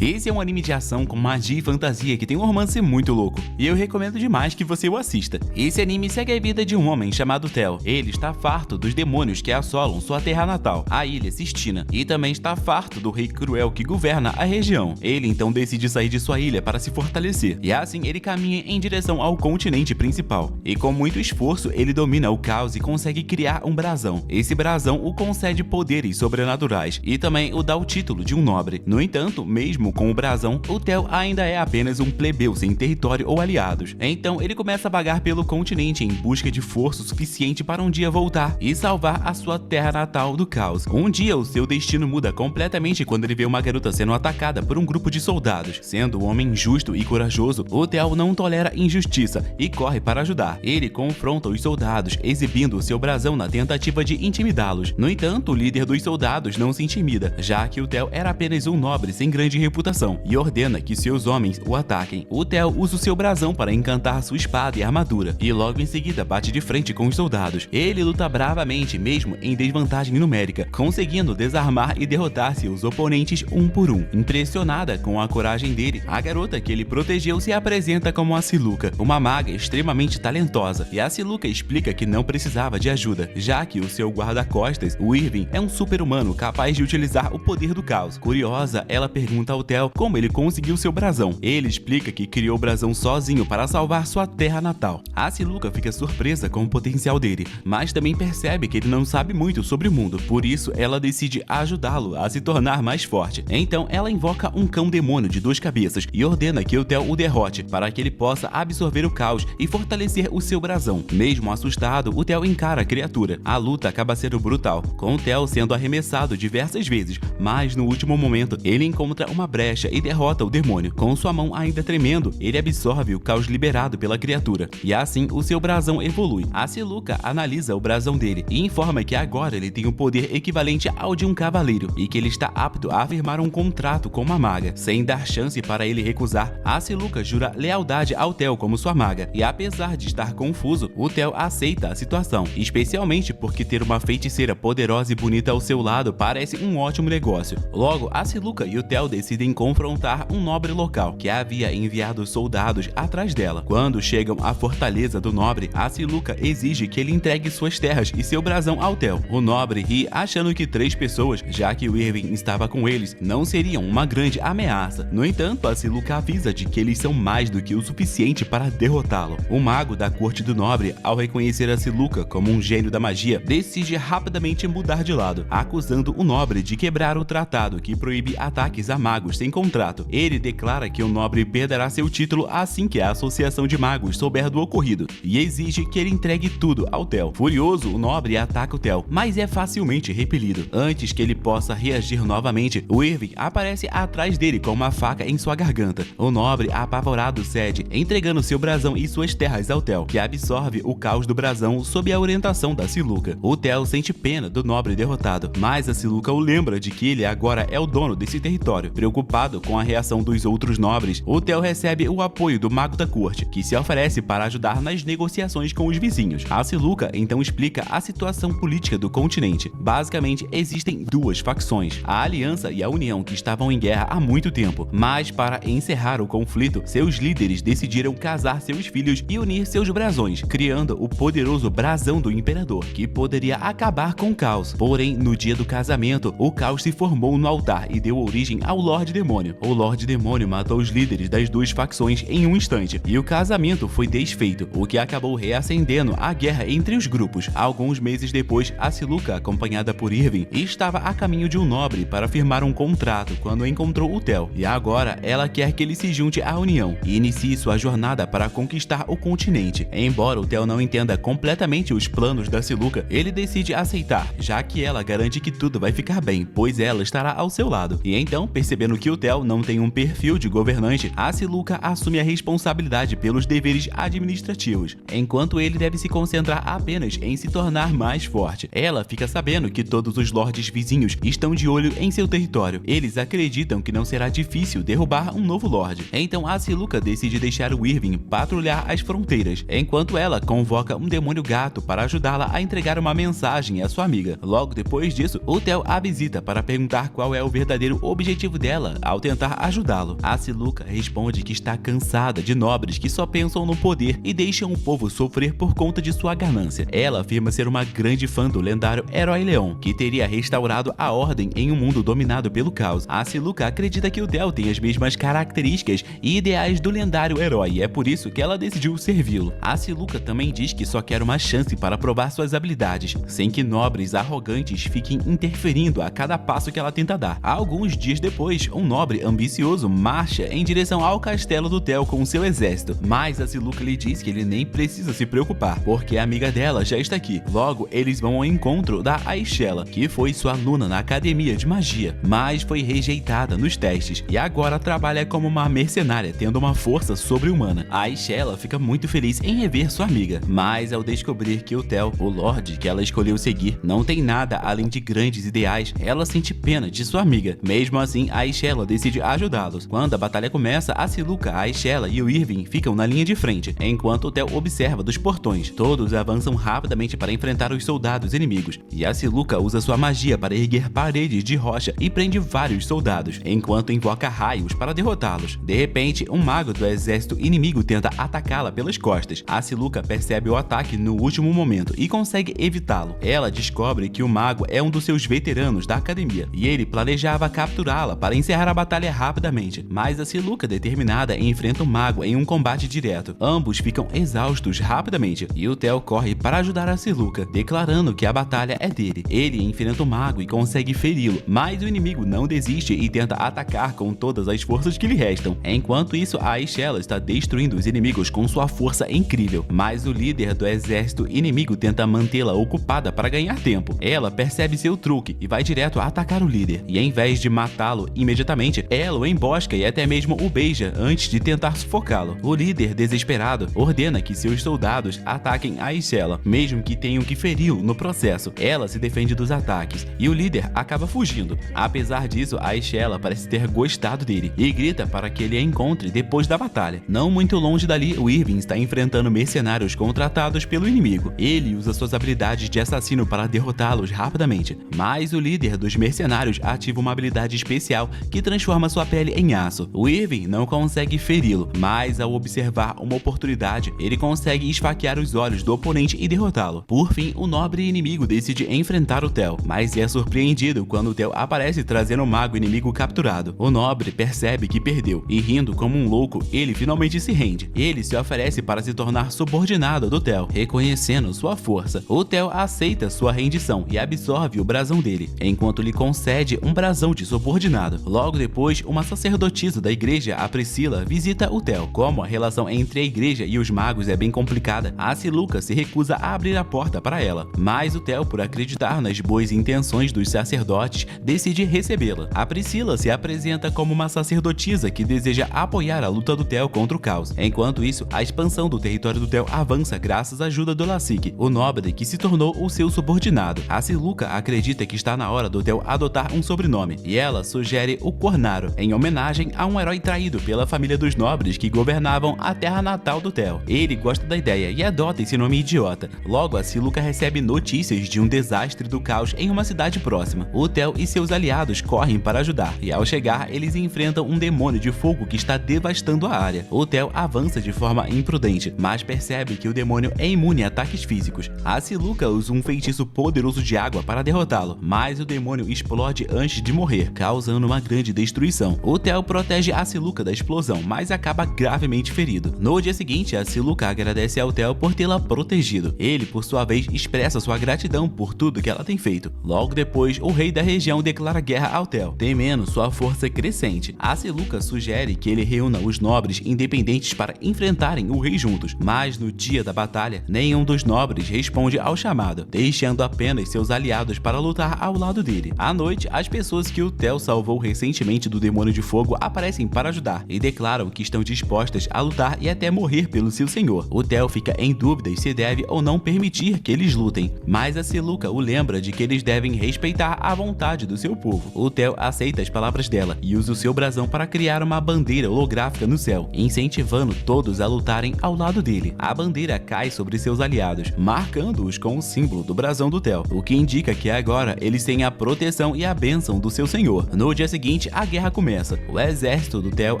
Esse é um anime de ação com magia e fantasia que tem um romance muito louco, e eu recomendo demais que você o assista. Esse anime segue a vida de um homem chamado Theo. Ele está farto dos demônios que assolam sua terra natal, a ilha Sistina, e também está farto do rei cruel que governa a região. Ele então decide sair de sua ilha para se fortalecer, e assim ele caminha em direção ao continente principal. E com muito esforço ele domina o caos e consegue criar um brasão. Esse brasão o concede poderes sobrenaturais e também o dá o título de um nobre. No entanto, mesmo com o brasão, o Theo ainda é apenas um plebeu sem território ou aliados. Então ele começa a vagar pelo continente em busca de força suficiente para um dia voltar e salvar a sua terra natal do caos. Um dia o seu destino muda completamente quando ele vê uma garota sendo atacada por um grupo de soldados. Sendo um homem justo e corajoso, o Theo não tolera injustiça e corre para ajudar. Ele confronta os soldados, exibindo o seu brasão na tentativa de intimidá-los. No entanto, o líder dos soldados não se intimida, já que o Theo era apenas um nobre sem grande reputação, e ordena que seus homens o ataquem. O Theo usa o seu brasão para encantar sua espada e armadura, e logo em seguida bate de frente com os soldados. Ele luta bravamente, mesmo em desvantagem numérica, conseguindo desarmar e derrotar seus oponentes um por um. Impressionada com a coragem dele, a garota que ele protegeu se apresenta como a Siluca, uma maga extremamente talentosa, e a Siluca explica que não precisava de ajuda, já que o seu guarda-costas, o Irving, é um super-humano capaz de utilizar o poder do caos. Curiosa, ela pergunta ao Theo como ele conseguiu seu brasão. Ele explica que criou o brasão sozinho para salvar sua terra natal. A Siluca fica surpresa com o potencial dele, mas também percebe que ele não sabe muito sobre o mundo, por isso ela decide ajudá-lo a se tornar mais forte. Então ela invoca um cão demônio de 2 cabeças e ordena que o Theo o derrote para que ele possa absorver o caos e fortalecer o seu brasão. Mesmo assustado, o Theo encara a criatura. A luta acaba sendo brutal, com o Theo sendo arremessado diversas vezes, mas no último momento ele encontra uma brecha e derrota o demônio. Com sua mão ainda tremendo, ele absorve o caos liberado pela criatura, e assim o seu brasão evolui. A Siluca analisa o brasão dele e informa que agora ele tem um poder equivalente ao de um cavaleiro e que ele está apto a firmar um contrato com uma maga. Sem dar chance para ele recusar, a Siluca jura lealdade ao Theo como sua maga, e apesar de estar confuso, o Theo aceita a situação, especialmente porque ter uma feiticeira poderosa e bonita ao seu lado parece um ótimo negócio. Logo, a Siluca e o Theo decidem confrontar um nobre local que havia enviado soldados atrás dela. Quando chegam à fortaleza do nobre, a Siluca exige que ele entregue suas terras e seu brasão ao Theo. O nobre ri, achando que 3 pessoas, já que o Irving estava com eles, não seriam uma grande ameaça. No entanto, a Siluca avisa de que eles são mais do que o suficiente para derrotá-lo. O mago da corte do nobre, ao reconhecer a Siluca como um gênio da magia, decide rapidamente mudar de lado, acusando o nobre de quebrar o tratado que proíbe ataques a magos sem contrato. Ele declara que o nobre perderá seu título assim que a associação de magos souber do ocorrido, e exige que ele entregue tudo ao Theo. Furioso, o nobre ataca o Theo, mas é facilmente repelido. Antes que ele possa reagir novamente, o Irving aparece atrás dele com uma faca em sua garganta. O nobre, apavorado, cede, entregando seu brasão e suas terras ao Theo, que absorve o caos do brasão sob a orientação da Siluca. O Theo sente pena do nobre derrotado, mas a Siluca o lembra de que ele agora é o dono desse território. Preocupado com a reação dos outros nobres, o Theo recebe o apoio do mago da corte, que se oferece para ajudar nas negociações com os vizinhos. A Siluca então explica a situação política do continente. Basicamente, existem 2 facções, a Aliança e a União, que estavam em guerra há muito tempo, mas para encerrar o conflito, seus líderes decidiram casar seus filhos e unir seus brasões, criando o poderoso brasão do Imperador, que poderia acabar com o caos. Porém, no dia do casamento, o caos se formou no altar e deu origem ao Lorde Demônio. O Lorde Demônio matou os líderes das 2 facções em um instante, e o casamento foi desfeito, o que acabou reacendendo a guerra entre os grupos. Alguns meses depois, a Siluca, acompanhada por Irving, estava a caminho de um nobre para firmar um contrato quando encontrou o Theo, e agora ela quer que ele se junte à União e inicie sua jornada para conquistar o continente. Embora o Theo não entenda completamente os planos da Siluca, ele decide aceitar, já que ela garante que tudo vai ficar bem, pois ela estará ao seu lado. E então, percebendo que o Theo não tem um perfil de governante, a Siluca assume a responsabilidade pelos deveres administrativos, enquanto ele deve se concentrar apenas em se tornar mais forte. Ela fica sabendo que todos os lordes vizinhos estão de olho em seu território. Eles acreditam que não será difícil derrubar um novo lorde. Então a Siluca decide deixar o Irving patrulhar as fronteiras, enquanto ela convoca um demônio gato para ajudá-la a entregar uma mensagem à sua amiga. Logo depois disso, o Theo a visita para perguntar qual é o verdadeiro objetivo dela ela ao tentar ajudá-lo. A Siluca responde que está cansada de nobres que só pensam no poder e deixam o povo sofrer por conta de sua ganância. Ela afirma ser uma grande fã do lendário Herói Leão, que teria restaurado a ordem em um mundo dominado pelo caos. A Siluca acredita que o Theo tem as mesmas características e ideais do lendário herói, e é por isso que ela decidiu servi-lo. A Siluca também diz que só quer uma chance para provar suas habilidades, sem que nobres arrogantes fiquem interferindo a cada passo que ela tenta dar. Alguns dias depois, um nobre ambicioso marcha em direção ao castelo do Theo com seu exército, mas a Siluca lhe diz que ele nem precisa se preocupar, porque a amiga dela já está aqui. Logo, eles vão ao encontro da Aishella, que foi sua aluna na academia de magia, mas foi rejeitada nos testes e agora trabalha como uma mercenária, tendo uma força sobre-humana. A Aishella fica muito feliz em rever sua amiga, mas ao descobrir que o Theo, o Lorde que ela escolheu seguir, não tem nada além de grandes ideais, ela sente pena de sua amiga. Mesmo assim, a Aishella decide ajudá-los. Quando a batalha começa, a Siluca, a Aishella e o Irving ficam na linha de frente, enquanto o Theo observa dos portões. Todos avançam rapidamente para enfrentar os soldados inimigos, e a Siluca usa sua magia para erguer paredes de rocha e prende vários soldados, enquanto invoca raios para derrotá-los. De repente, um mago do exército inimigo tenta atacá-la pelas costas. A Siluca percebe o ataque no último momento e consegue evitá-lo. Ela descobre que o mago é um dos seus veteranos da academia, e ele planejava capturá-la para encerrar a batalha rapidamente, mas a Siluca, determinada, enfrenta o mago em um combate direto. Ambos ficam exaustos rapidamente, e o Theo corre para ajudar a Siluca, declarando que a batalha é dele. Ele enfrenta o mago e consegue feri-lo, mas o inimigo não desiste e tenta atacar com todas as forças que lhe restam. Enquanto isso, a Aishella está destruindo os inimigos com sua força incrível, mas o líder do exército inimigo tenta mantê-la ocupada para ganhar tempo. Ela percebe seu truque e vai direto a atacar o líder, e em vez de matá-lo imediatamente, ela o embosca e até mesmo o beija antes de tentar sufocá-lo. O líder, desesperado, ordena que seus soldados ataquem a Aishella, mesmo que tenham que feri-lo no processo. Ela se defende dos ataques e o líder acaba fugindo. Apesar disso, a Aishella parece ter gostado dele e grita para que ele a encontre depois da batalha. Não muito longe dali, o Irving está enfrentando mercenários contratados pelo inimigo. Ele usa suas habilidades de assassino para derrotá-los rapidamente, mas o líder dos mercenários ativa uma habilidade especial que transforma sua pele em aço. O Irving não consegue feri-lo, mas ao observar uma oportunidade, ele consegue esfaquear os olhos do oponente e derrotá-lo. Por fim, o nobre inimigo decide enfrentar o Theo, mas é surpreendido quando o Theo aparece trazendo o mago inimigo capturado. O nobre percebe que perdeu e, rindo como um louco, ele finalmente se rende. Ele se oferece para se tornar subordinado do Theo, reconhecendo sua força. O Theo aceita sua rendição e absorve o brasão dele, enquanto lhe concede um brasão de subordinado. Logo depois, uma sacerdotisa da igreja, a Priscila, visita o Theo. Como a relação entre a igreja e os magos é bem complicada, a Siluca se recusa a abrir a porta para ela, mas o Theo, por acreditar nas boas intenções dos sacerdotes, decide recebê-la. A Priscila se apresenta como uma sacerdotisa que deseja apoiar a luta do Theo contra o caos. Enquanto isso, a expansão do território do Theo avança graças à ajuda do Lassik, o nobre que se tornou o seu subordinado. A Siluca acredita que está na hora do Theo adotar um sobrenome, e ela sugere o Cornaro, em homenagem a um herói traído pela família dos nobres que governavam a terra natal do Theo. Ele gosta da ideia e adota esse nome idiota. Logo, a Siluca recebe notícias de um desastre do caos em uma cidade próxima. O Theo e seus aliados correm para ajudar, e ao chegar, eles enfrentam um demônio de fogo que está devastando a área. O Theo avança de forma imprudente, mas percebe que o demônio é imune a ataques físicos. A Siluca usa um feitiço poderoso de água para derrotá-lo, mas o demônio explode antes de morrer, causando uma grande destruição. O Theo protege a Siluca da explosão, mas acaba gravemente ferido. No dia seguinte, a Siluca agradece ao Theo por tê-la protegido. Ele, por sua vez, expressa sua gratidão por tudo que ela tem feito. Logo depois, o rei da região declara guerra ao Theo, temendo sua força crescente. A Siluca sugere que ele reúna os nobres independentes para enfrentarem o rei juntos, mas no dia da batalha, nenhum dos nobres responde ao chamado, deixando apenas seus aliados para lutar ao lado dele. À noite, as pessoas que o Theo salvou recentemente do demônio de fogo aparecem para ajudar e declaram que estão dispostas a lutar e até morrer pelo seu senhor. O Theo fica em dúvidas se deve ou não permitir que eles lutem, mas a Siluca o lembra de que eles devem respeitar a vontade do seu povo. O Theo aceita as palavras dela e usa o seu brasão para criar uma bandeira holográfica no céu, incentivando todos a lutarem ao lado dele. A bandeira cai sobre seus aliados, marcando-os com o símbolo do brasão do Theo, o que indica que agora eles têm a proteção e a bênção do seu senhor. No dia seguinte, repente, a guerra começa. O exército do Theo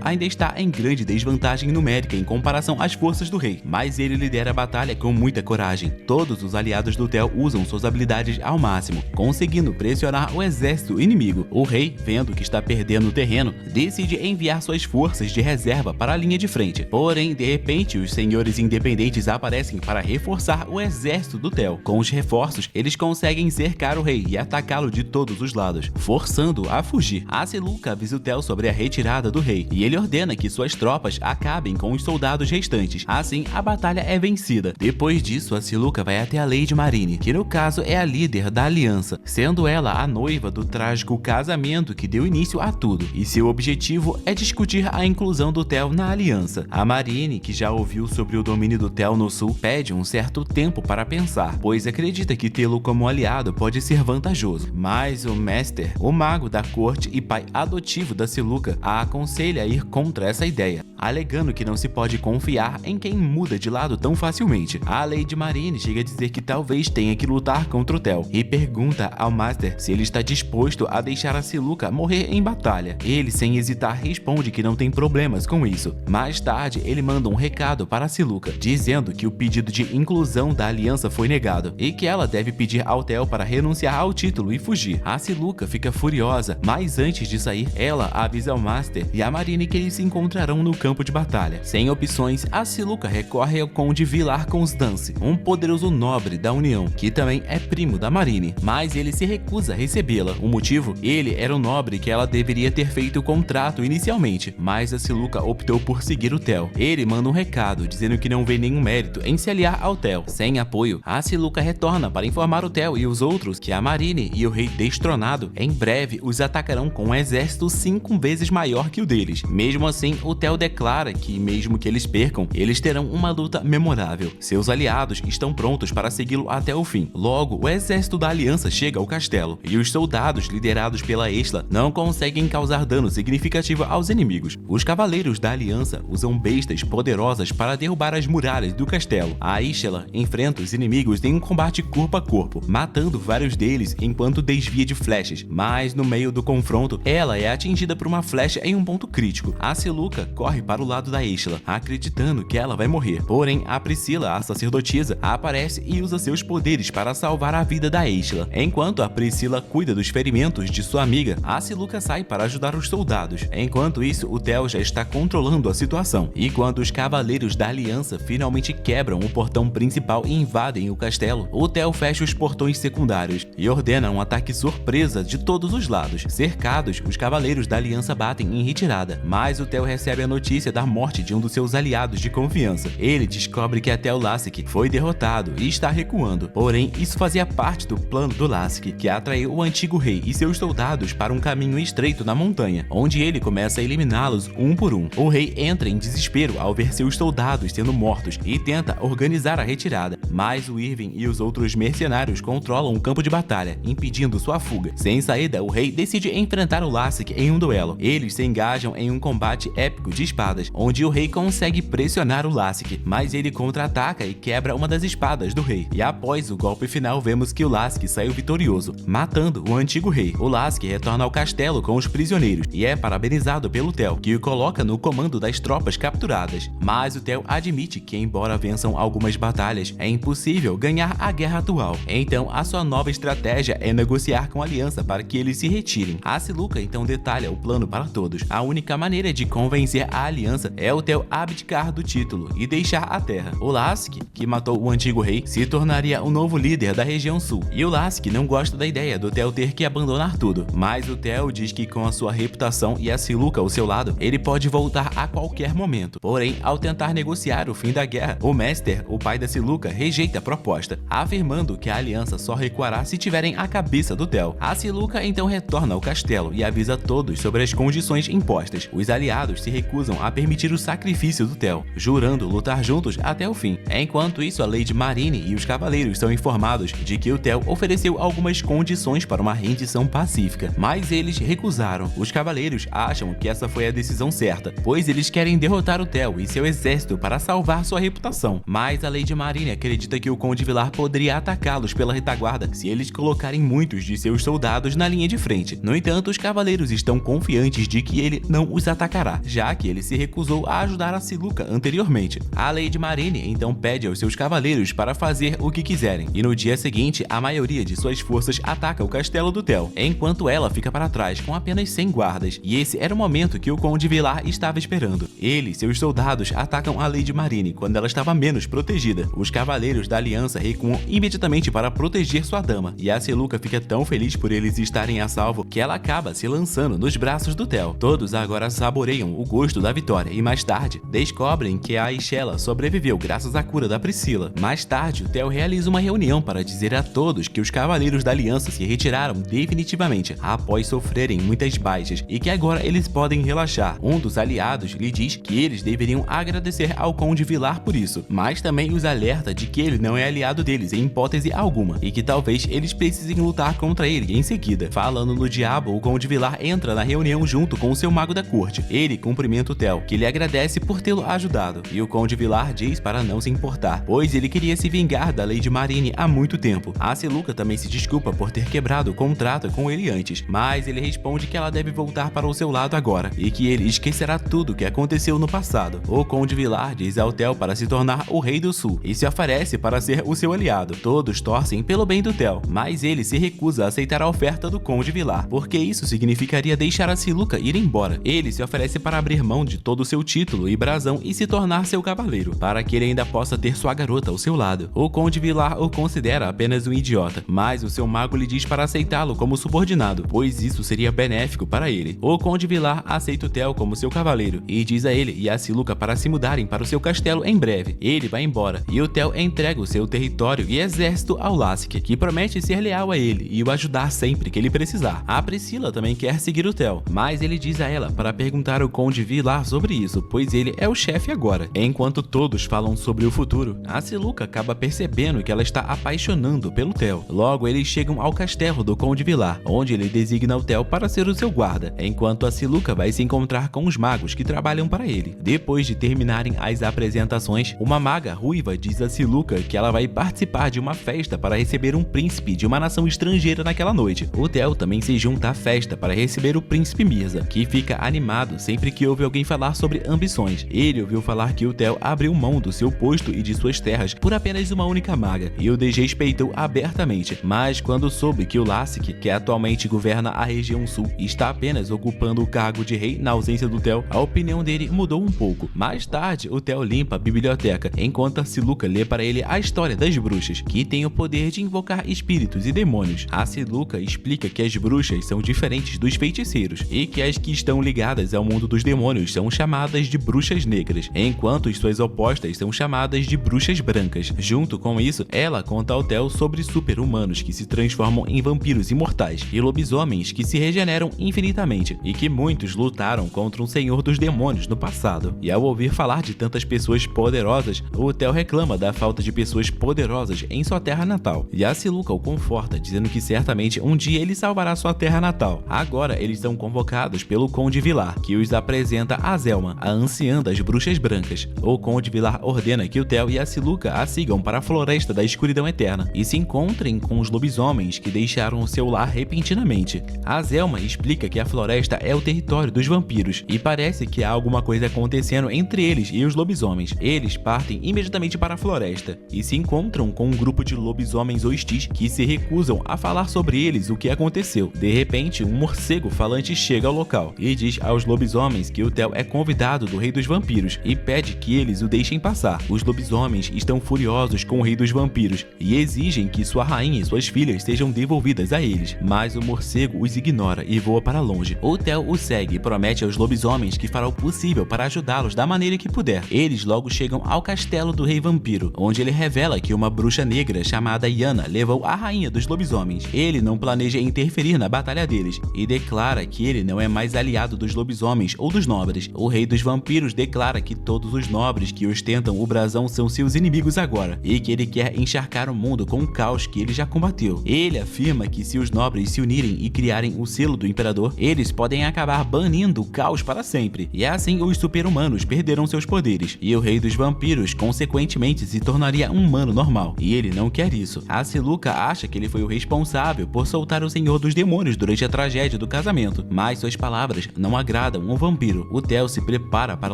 ainda está em grande desvantagem numérica em comparação às forças do rei, mas ele lidera a batalha com muita coragem. Todos os aliados do Theo usam suas habilidades ao máximo, conseguindo pressionar o exército inimigo. O rei, vendo que está perdendo o terreno, decide enviar suas forças de reserva para a linha de frente. Porém, de repente, os senhores independentes aparecem para reforçar o exército do Theo. Com os reforços, eles conseguem cercar o rei e atacá-lo de todos os lados, forçando-o a fugir. A Siluca avisa o Theo sobre a retirada do rei, e ele ordena que suas tropas acabem com os soldados restantes. Assim, a batalha é vencida. Depois disso, a Siluca vai até a Lady Marine, que no caso é a líder da aliança, sendo ela a noiva do trágico casamento que deu início a tudo, e seu objetivo é discutir a inclusão do Theo na aliança. A Marine, que já ouviu sobre o domínio do Theo no sul, pede um certo tempo para pensar, pois acredita que tê-lo como aliado pode ser vantajoso. Mas o Master, o mago da corte e pai adotivo da Siluca, a aconselha a ir contra essa ideia, alegando que não se pode confiar em quem muda de lado tão facilmente. A Lady Marine chega a dizer que talvez tenha que lutar contra o Theo e pergunta ao Master se ele está disposto a deixar a Siluca morrer em batalha. Ele, sem hesitar, responde que não tem problemas com isso. Mais tarde, ele manda um recado para a Siluca, dizendo que o pedido de inclusão da aliança foi negado e que ela deve pedir ao Theo para renunciar ao título e fugir. A Siluca fica furiosa, mas antes de sair, ela avisa ao Master e a Marine que eles se encontrarão no campo de batalha. Sem opções, a Siluca recorre ao Conde Villar Constance, um poderoso nobre da União, que também é primo da Marine, mas ele se recusa a recebê-la. O motivo? Ele era o nobre que ela deveria ter feito o contrato inicialmente, mas a Siluca optou por seguir o Theo. Ele manda um recado dizendo que não vê nenhum mérito em se aliar ao Theo. Sem apoio, a Siluca retorna para informar o Theo e os outros que a Marine e o rei destronado em breve os atacarão com um exército 5 vezes maior que o deles. Mesmo assim, o Theo declara que, mesmo que eles percam, eles terão uma luta memorável. Seus aliados estão prontos para segui-lo até o fim. Logo, o exército da aliança chega ao castelo, e os soldados liderados pela Aisla não conseguem causar dano significativo aos inimigos. Os cavaleiros da aliança usam bestas poderosas para derrubar as muralhas do castelo. A Aisla enfrenta os inimigos em um combate corpo a corpo, matando vários deles enquanto desvia de flechas, mas no meio do confronto, ela é atingida por uma flecha em um ponto crítico. A Siluca corre para o lado da Aisla, acreditando que ela vai morrer. Porém, a Priscila, a sacerdotisa, aparece e usa seus poderes para salvar a vida da Aisla. Enquanto a Priscila cuida dos ferimentos de sua amiga, a Siluca sai para ajudar os soldados. Enquanto isso, o Theo já está controlando a situação. E quando os cavaleiros da aliança finalmente quebram o portão principal e invadem o castelo, o Theo fecha os portões secundários e ordena um ataque surpresa de todos os lados. Cercados, os cavaleiros da aliança batem em retirada, mas o Theo recebe a notícia da morte de um dos seus aliados de confiança. Ele descobre que até o Lassik foi derrotado e está recuando. Porém, isso fazia parte do plano do Lassik, que atraiu o antigo rei e seus soldados para um caminho estreito na montanha, onde ele começa a eliminá-los um por um. O rei entra em desespero ao ver seus soldados sendo mortos e tenta organizar a retirada, mas o Irving e os outros mercenários controlam o campo de batalha, impedindo sua fuga. Sem saída, o rei decide enfrentar o Lassik em um duelo. Eles se engajam em um combate épico de espadas, onde o rei consegue pressionar o Lassik, mas ele contra-ataca e quebra uma das espadas do rei. E após o golpe final, vemos que o Lassik saiu vitorioso, matando o antigo rei. O Lassik retorna ao castelo com os prisioneiros e é parabenizado pelo Theo, que o coloca no comando das tropas capturadas. Mas o Theo admite que, embora vençam algumas batalhas, é impossível ganhar a guerra atual. Então, a sua nova estratégia é negociar com a aliança para que eles se retirem. A Siluca então detalha o plano para todos. A única maneira de convencer a aliança é o Theo abdicar do título e deixar a terra. O Lassik, que matou o antigo rei, se tornaria o novo líder da região sul. E o Lassik não gosta da ideia do Theo ter que abandonar tudo, mas o Theo diz que com a sua reputação e a Siluca ao seu lado, ele pode voltar a qualquer momento. Porém, ao tentar negociar o fim da guerra, o Master, o pai da Siluca, rejeita a proposta, afirmando que a aliança só recuará se tiverem a cabeça do Theo. A Siluca então retorna ao castelo e avisa todos sobre as condições impostas. Os aliados se recusam a permitir o sacrifício do Theo, jurando lutar juntos até o fim. Enquanto isso, a Lady Marine e os cavaleiros são informados de que o Theo ofereceu algumas condições para uma rendição pacífica, mas eles recusaram. Os cavaleiros acham que essa foi a decisão certa, pois eles querem derrotar o Theo e seu exército para salvar sua reputação. Mas a Lady Marine acredita que o Conde Villar poderia atacá-los pela retaguarda se eles colocarem muitos de seus soldados na linha de frente. No entanto, os cavaleiros cavaleiros estão confiantes de que ele não os atacará, já que ele se recusou a ajudar a Siluca anteriormente. A Lady Marine então pede aos seus cavaleiros para fazer o que quiserem, e no dia seguinte a maioria de suas forças ataca o castelo do Theo, enquanto ela fica para trás com apenas 100 guardas, e esse era o momento que o Conde Villar estava esperando. Ele e seus soldados atacam a Lady Marine quando ela estava menos protegida. Os cavaleiros da aliança recuam imediatamente para proteger sua dama, e a Siluca fica tão feliz por eles estarem a salvo que ela acaba se lançando nos braços do Theo. Todos agora saboreiam o gosto da vitória e mais tarde descobrem que a Aishella sobreviveu graças à cura da Priscila. Mais tarde, o Theo realiza uma reunião para dizer a todos que os cavaleiros da aliança se retiraram definitivamente após sofrerem muitas baixas e que agora eles podem relaxar. Um dos aliados lhe diz que eles deveriam agradecer ao Conde Villar por isso, mas também os alerta de que ele não é aliado deles em hipótese alguma e que talvez eles precisem lutar contra ele em seguida. Falando no diabo, o Conde Villar entra na reunião junto com o seu mago da corte. Ele cumprimenta o Theo, que lhe agradece por tê-lo ajudado, e o Conde Villar diz para não se importar, pois ele queria se vingar da Lady Marine há muito tempo. A Siluca também se desculpa por ter quebrado o contrato com ele antes, mas ele responde que ela deve voltar para o seu lado agora e que ele esquecerá tudo o que aconteceu no passado. O Conde Villar diz ao Theo para se tornar o Rei do Sul e se oferece para ser o seu aliado. Todos torcem pelo bem do Theo, mas ele se recusa a aceitar a oferta do Conde Villar, porque isso significaria deixar a Siluca ir embora. Ele se oferece para abrir mão de todo o seu título e brasão e se tornar seu cavaleiro, para que ele ainda possa ter sua garota ao seu lado. O Conde Villar o considera apenas um idiota, mas o seu mago lhe diz para aceitá-lo como subordinado, pois isso seria benéfico para ele. O Conde Villar aceita o Theo como seu cavaleiro e diz a ele e a Siluca para se mudarem para o seu castelo em breve. Ele vai embora e o Theo entrega o seu território e exército ao Lassic, que promete ser leal a ele e o ajudar sempre que ele precisar. A Priscila também quer seguir o Theo, mas ele diz a ela para perguntar ao Conde Villar sobre isso, pois ele é o chefe agora. Enquanto todos falam sobre o futuro, a Siluca acaba percebendo que ela está apaixonando pelo Theo. Logo, eles chegam ao castelo do Conde Villar, onde ele designa o Theo para ser o seu guarda, enquanto a Siluca vai se encontrar com os magos que trabalham para ele. Depois de terminarem as apresentações, uma maga ruiva diz a Siluca que ela vai participar de uma festa para receber um príncipe de uma nação estrangeira naquela noite. O Theo também se junta à festa para receber o príncipe Mirza, que fica animado sempre que ouve alguém falar sobre ambições. Ele ouviu falar que o Theo abriu mão do seu posto e de suas terras por apenas uma única maga, e o desrespeitou abertamente, mas quando soube que o Lassic, que atualmente governa a região sul, está apenas ocupando o cargo de rei na ausência do Theo, a opinião dele mudou um pouco. Mais tarde, o Theo limpa a biblioteca, enquanto a Siluca lê para ele a história das bruxas, que têm o poder de invocar espíritos e demônios. A Siluca explica que as bruxas são diferentes dos feiticeiros, e que as que estão ligadas ao mundo dos demônios são chamadas de bruxas negras, enquanto suas opostas são chamadas de bruxas brancas. Junto com isso, ela conta ao Theo sobre super-humanos que se transformam em vampiros imortais e lobisomens que se regeneram infinitamente, e que muitos lutaram contra um senhor dos demônios no passado. E ao ouvir falar de tantas pessoas poderosas, o Theo reclama da falta de pessoas poderosas em sua terra natal, e a Siluca o conforta, dizendo que certamente um dia ele salvará sua terra natal. Agora eles são convocados pelo Conde Villar, que os apresenta a Zelma, a anciã das bruxas brancas. O Conde Villar ordena que o Theo e a Siluca a sigam para a Floresta da Escuridão Eterna e se encontrem com os lobisomens que deixaram o seu lar repentinamente. A Zelma explica que a floresta é o território dos vampiros e parece que há alguma coisa acontecendo entre eles e os lobisomens. Eles partem imediatamente para a floresta e se encontram com um grupo de lobisomens hostis que se recusam a falar sobre eles o que aconteceu. De repente, um morcego falante chega ao local e diz aos lobisomens que o Theo é convidado do Rei dos Vampiros e pede que eles o deixem passar. Os lobisomens estão furiosos com o Rei dos Vampiros e exigem que sua rainha e suas filhas sejam devolvidas a eles, mas o morcego os ignora e voa para longe. O Theo o segue e promete aos lobisomens que fará o possível para ajudá-los da maneira que puder. Eles logo chegam ao castelo do Rei Vampiro, onde ele revela que uma bruxa negra chamada Yana levou a rainha dos lobisomens. Ele não planeja interferir na batalha deles e declara que ele não é mais aliado dos lobisomens ou dos nobres. O Rei dos Vampiros declara que todos os nobres que ostentam o brasão são seus inimigos agora e que ele quer encharcar o mundo com o caos que ele já combateu. Ele afirma que se os nobres se unirem e criarem o selo do imperador, eles podem acabar banindo o caos para sempre, e assim os super-humanos perderão seus poderes, e o Rei dos Vampiros consequentemente se tornaria um humano normal, e ele não quer isso. A Siluca acha que ele foi o responsável por soltar o Senhor dos Demônios durante a tragédia prédio do casamento, mas suas palavras não agradam o vampiro. O Theo se prepara para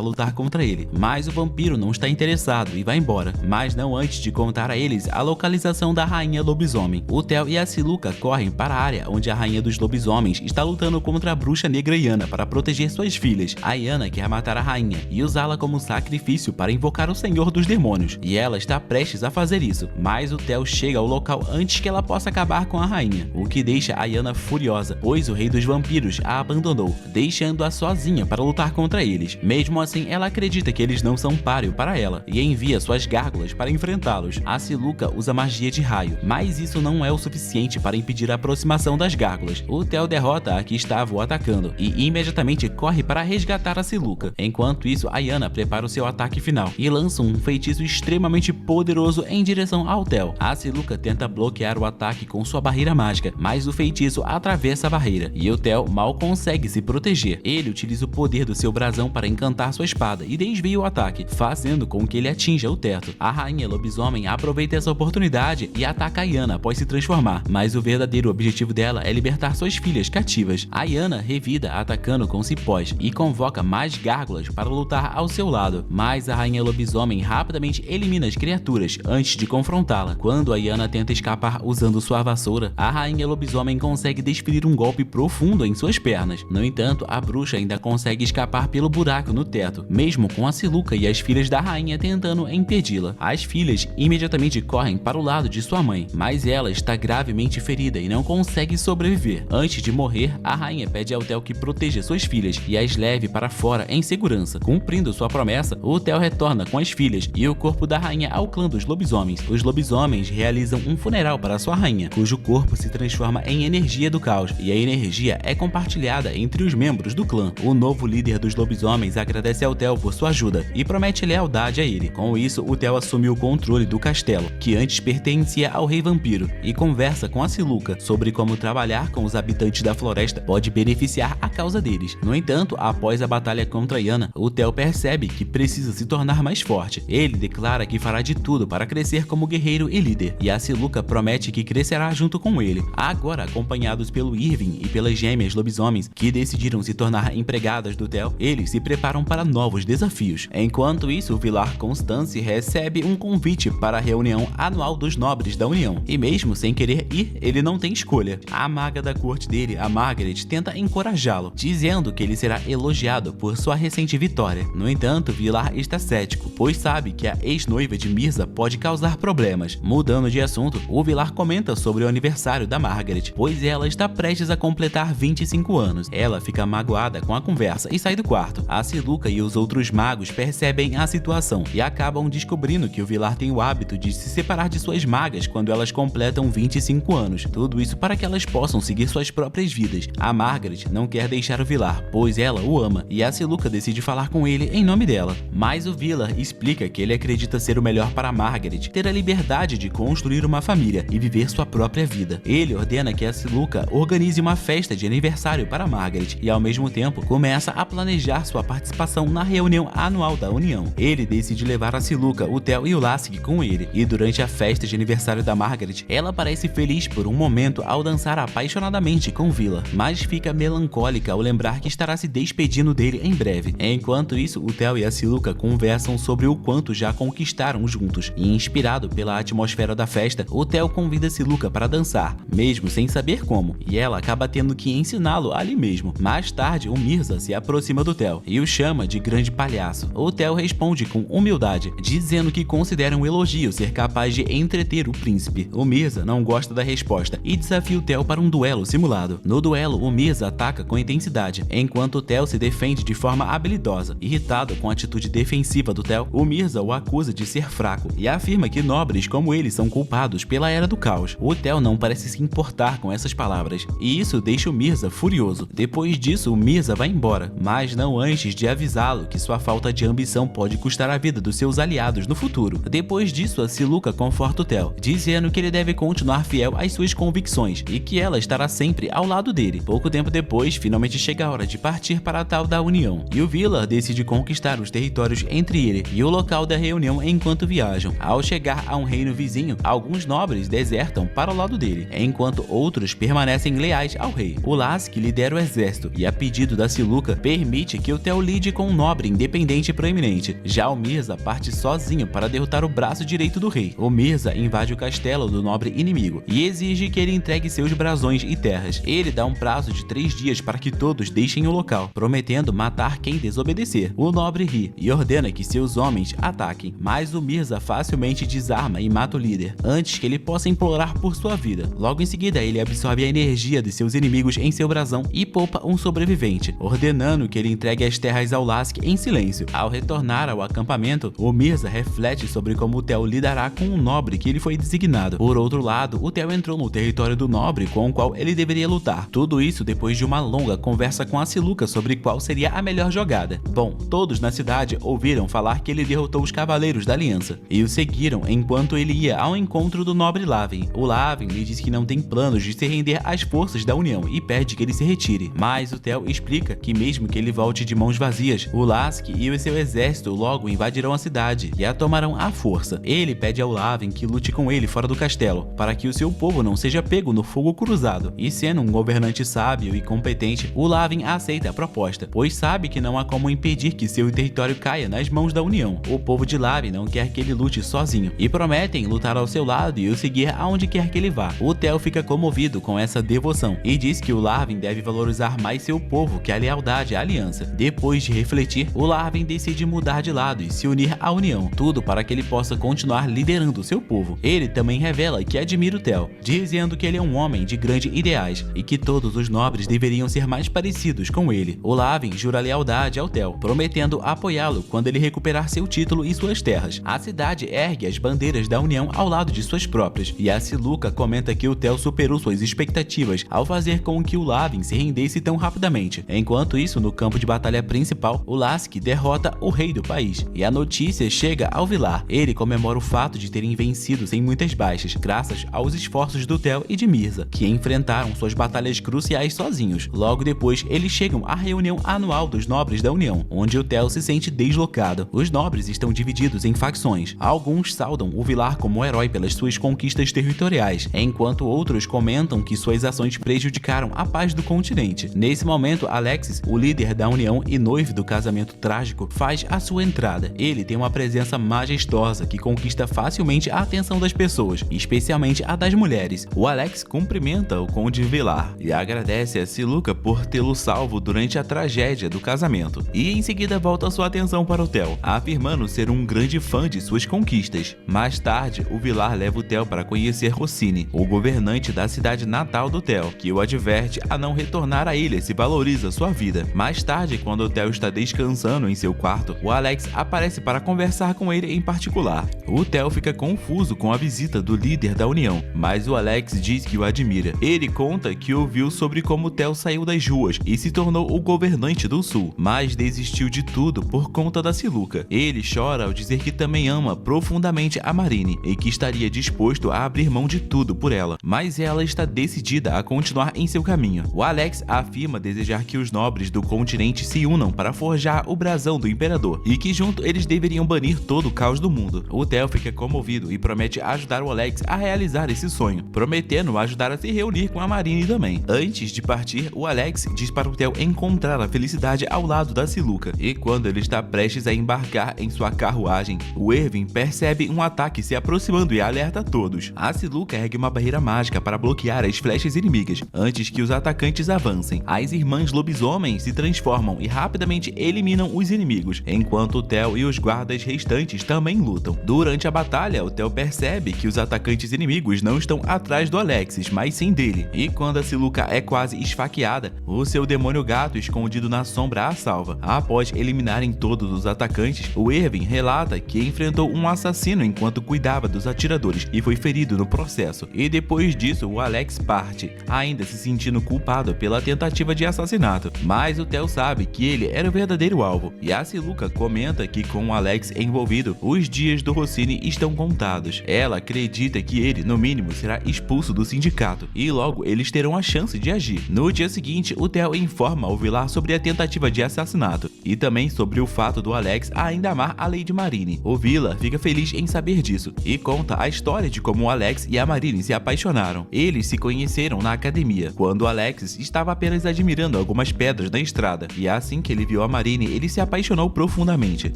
lutar contra ele, mas o vampiro não está interessado e vai embora, mas não antes de contar a eles a localização da rainha lobisomem. O Theo e a Siluca correm para a área onde a rainha dos lobisomens está lutando contra a bruxa negra Yana para proteger suas filhas. A Yana quer matar a rainha e usá-la como sacrifício para invocar o Senhor dos Demônios, e ela está prestes a fazer isso, mas o Theo chega ao local antes que ela possa acabar com a rainha, o que deixa a Yana furiosa, pois o rei dos vampiros a abandonou, deixando-a sozinha para lutar contra eles. Mesmo assim, ela acredita que eles não são páreo para ela e envia suas gárgulas para enfrentá-los. A Siluca usa magia de raio, mas isso não é o suficiente para impedir a aproximação das gárgulas. O Theo derrota a que estava o atacando e imediatamente corre para resgatar a Siluca. Enquanto isso, a Yana prepara o seu ataque final e lança um feitiço extremamente poderoso em direção ao Theo. A Siluca tenta bloquear o ataque com sua barreira mágica, mas o feitiço atravessa a barreira e o Theo mal consegue se proteger. Ele utiliza o poder do seu brasão para encantar sua espada e desvia o ataque, fazendo com que ele atinja o teto. A rainha lobisomem aproveita essa oportunidade e ataca a Yana após se transformar, mas o verdadeiro objetivo dela é libertar suas filhas cativas. A Yana revida atacando com cipós e convoca mais gárgulas para lutar ao seu lado, mas a rainha lobisomem rapidamente elimina as criaturas antes de confrontá-la. Quando a Yana tenta escapar usando sua vassoura, a rainha lobisomem consegue desferir um golpe profundo em suas pernas. No entanto, a bruxa ainda consegue escapar pelo buraco no teto, mesmo com a Siluca e as filhas da rainha tentando impedi-la. As filhas imediatamente correm para o lado de sua mãe, mas ela está gravemente ferida e não consegue sobreviver. Antes de morrer, a rainha pede ao Theo que proteja suas filhas e as leve para fora em segurança. Cumprindo sua promessa, o Theo retorna com as filhas e o corpo da rainha ao clã dos lobisomens. Os lobisomens realizam um funeral para sua rainha, cujo corpo se transforma em energia do caos, e a energia é compartilhada entre os membros do clã. O novo líder dos lobisomens agradece ao Theo por sua ajuda e promete lealdade a ele. Com isso, o Theo assume o controle do castelo, que antes pertencia ao rei vampiro, e conversa com a Siluca sobre como trabalhar com os habitantes da floresta pode beneficiar a causa deles. No entanto, após a batalha contra Yana, o Theo percebe que precisa se tornar mais forte. Ele declara que fará de tudo para crescer como guerreiro e líder, e a Siluca promete que crescerá junto com ele. Agora, acompanhados pelo Irving e pelas gêmeas lobisomens, que decidiram se tornar empregadas do Theo, eles se preparam para novos desafios. Enquanto isso, o Villar Constance recebe um convite para a reunião anual dos nobres da União, e mesmo sem querer ir, ele não tem escolha. A maga da corte dele, a Margaret, tenta encorajá-lo, dizendo que ele será elogiado por sua recente vitória. No entanto, Villar está cético, pois sabe que a ex-noiva de Myrza pode causar problemas. Mudando de assunto, o Villar comenta sobre o aniversário da Margaret, pois ela está prestes a completar 25 anos. Ela fica magoada com a conversa e sai do quarto. A Siluca e os outros magos percebem a situação e acabam descobrindo que o Villar tem o hábito de se separar de suas magas quando elas completam 25 anos. Tudo isso para que elas possam seguir suas próprias vidas. A Margaret não quer deixar o Villar, pois ela o ama, e a Siluca decide falar com ele em nome dela. Mas o Villar explica que ele acredita ser o melhor para Margaret ter a liberdade de construir uma família e viver sua própria vida. Ele ordena que a Siluca organize uma festa de aniversário para Margaret e, ao mesmo tempo, começa a planejar sua participação na reunião anual da União. Ele decide levar a Siluca, o Theo e o Lassig com ele, e durante a festa de aniversário da Margaret, ela parece feliz por um momento ao dançar apaixonadamente com Villar, mas fica melancólica ao lembrar que estará se despedindo dele em breve. Enquanto isso, o Theo e a Siluca conversam sobre o quanto já conquistaram juntos, e inspirado pela atmosfera da festa, o Theo convida Siluca para dançar, mesmo sem saber como, e ela acaba tendo que ensiná-lo ali mesmo. Mais tarde, o Myrza se aproxima do Theo e o chama de grande palhaço. O Theo responde com humildade, dizendo que considera um elogio ser capaz de entreter o príncipe. O Myrza não gosta da resposta e desafia o Theo para um duelo simulado. No duelo, o Myrza ataca com intensidade, enquanto o Theo se defende de forma habilidosa. Irritado com a atitude defensiva do Theo, o Myrza o acusa de ser fraco e afirma que nobres como ele são culpados pela Era do Caos. O Theo não parece se importar com essas palavras, e isso deixa o Myrza furioso. Depois disso, o Myrza vai embora, mas não antes de avisá-lo que sua falta de ambição pode custar a vida dos seus aliados no futuro. Depois disso, a Siluca conforta o Theo, dizendo que ele deve continuar fiel às suas convicções e que ela estará sempre ao lado dele. Pouco tempo depois, finalmente chega a hora de partir para a tal da União, e o Villar decide conquistar os territórios entre ele e o local da reunião enquanto viajam. Ao chegar a um reino vizinho, alguns nobres desertam para o lado dele, enquanto outros permanecem leais ao rei. rei. O Lasky lidera o exército e, a pedido da Siluca, permite que o Theo lide com um nobre independente e proeminente. Já o Mirza parte sozinho para derrotar o braço direito do rei. O Mirza invade o castelo do nobre inimigo e exige que ele entregue seus brasões e terras. Ele dá um prazo de 3 dias para que todos deixem o local, prometendo matar quem desobedecer. O nobre ri e ordena que seus homens ataquem, mas o Mirza facilmente desarma e mata o líder, antes que ele possa implorar por sua vida. Logo em seguida, ele absorve a energia de seus inimigos em seu brasão e poupa um sobrevivente, ordenando que ele entregue as terras ao Lasky em silêncio. Ao retornar ao acampamento, o Mirza reflete sobre como o Theo lidará com o nobre que ele foi designado. Por outro lado, o Theo entrou no território do nobre com o qual ele deveria lutar. Tudo isso depois de uma longa conversa com a Siluca sobre qual seria a melhor jogada. Bom, todos na cidade ouviram falar que ele derrotou os Cavaleiros da Aliança e o seguiram enquanto ele ia ao encontro do nobre Laven. O Laven lhe diz que não tem planos de se render às forças da União e pede que ele se retire. Mas o Theo explica que mesmo que ele volte de mãos vazias, o Lasky e o seu exército logo invadirão a cidade e a tomarão à força. Ele pede ao Laven que lute com ele fora do castelo, para que o seu povo não seja pego no fogo cruzado. E sendo um governante sábio e competente, o Laven aceita a proposta, pois sabe que não há como impedir que seu território caia nas mãos da União. O povo de Laven não quer que ele lute sozinho e prometem lutar ao seu lado e o seguir aonde quer que ele vá. O Theo fica comovido com essa devoção e diz que o Laven deve valorizar mais seu povo que a lealdade à aliança. Depois de refletir, o Laven decide mudar de lado e se unir à União, tudo para que ele possa continuar liderando seu povo. Ele também revela que admira o Theo, dizendo que ele é um homem de grandes ideais e que todos os nobres deveriam ser mais parecidos com ele. O Laven jura lealdade ao Theo, prometendo apoiá-lo quando ele recuperar seu título e suas terras. A cidade ergue as bandeiras da União ao lado de suas próprias, e a Siluca comenta que o Theo superou suas expectativas ao fazer com que o Laven se rendesse tão rapidamente. Enquanto isso, no campo de batalha principal, o Lasky derrota o rei do país, e a notícia chega ao Vilar. Ele comemora o fato de terem vencido sem muitas baixas, graças aos esforços do Theo e de Mirza, que enfrentaram suas batalhas cruciais sozinhos. Logo depois, eles chegam à reunião anual dos nobres da União, onde o Theo se sente deslocado. Os nobres estão divididos em facções. Alguns saudam o Vilar como herói pelas suas conquistas territoriais, enquanto outros comentam que suas ações prejudicaram a paz do continente. Nesse momento, Alexis, o líder da União e noivo do casamento trágico, faz a sua entrada. Ele tem uma presença majestosa que conquista facilmente a atenção das pessoas, especialmente a das mulheres. O Alex cumprimenta o Conde Vilar e agradece a Siluca por tê-lo salvo durante a tragédia do casamento, e em seguida volta sua atenção para o Theo, afirmando ser um grande fã de suas conquistas. Mais tarde, o Vilar leva o Theo para conhecer Rossini, o governante da cidade natal do Theo, que o adverte a não retornar à ilha se valoriza sua vida. Mais tarde, quando o Theo está descansando em seu quarto, o Alex aparece para conversar com ele em particular. O Theo fica confuso com a visita do líder da União, mas o Alex diz que o admira. Ele conta que ouviu sobre como o Theo saiu das ruas e se tornou o governante do sul, mas desistiu de tudo por conta da Siluca. Ele chora ao dizer que também ama profundamente a Marine e que estaria disposto a abrir mão de tudo por ela, mas ela está decidida a continuar em seu caminho. O Alex afirma desejar que os nobres do continente se unam para forjar o brasão do imperador e que junto eles deveriam banir todo o caos do mundo. O Theo fica comovido e promete ajudar o Alex a realizar esse sonho, prometendo ajudar a se reunir com a Marine também. Antes de partir, o Alex diz para o Theo encontrar a felicidade ao lado da Siluca, e quando ele está prestes a embarcar em sua carruagem, o Erwin percebe um ataque se aproximando e alerta a todos. A Siluca ergue uma barreira mágica para bloquear as flechas inimigas antes que os atacantes avancem. As irmãs lobisomens se transformam e rapidamente eliminam os inimigos, enquanto o Theo e os guardas restantes também lutam. Durante a batalha, o Theo percebe que os atacantes inimigos não estão atrás do Alexis, mas sim dele, e quando a Siluca é quase esfaqueada, o seu demônio gato escondido na sombra a salva. Após eliminarem todos os atacantes, o Erwin relata que enfrentou um assassino enquanto cuidava dos atiradores e foi ferido no processo, e depois disso o Alex parte, ainda se sentindo culpado pela tentativa de assassinato, mas o Theo sabe que ele era o verdadeiro alvo, e a Siluca comenta que com o Alex envolvido, os dias do Rossini estão contados. Ela acredita que ele, no mínimo, será expulso do sindicato, e logo eles terão a chance de agir. No dia seguinte, o Theo informa ao Vilar sobre a tentativa de assassinato, e também sobre o fato do Alex ainda amar a Lady Marine. O Vilar fica feliz em saber disso, e conta a história de como o Alex e a Marine se apaixonaram. Eles se conheceram na academia, quando Alexis estava apenas admirando algumas pedras na estrada, e assim que ele viu a Marine, ele se apaixonou profundamente.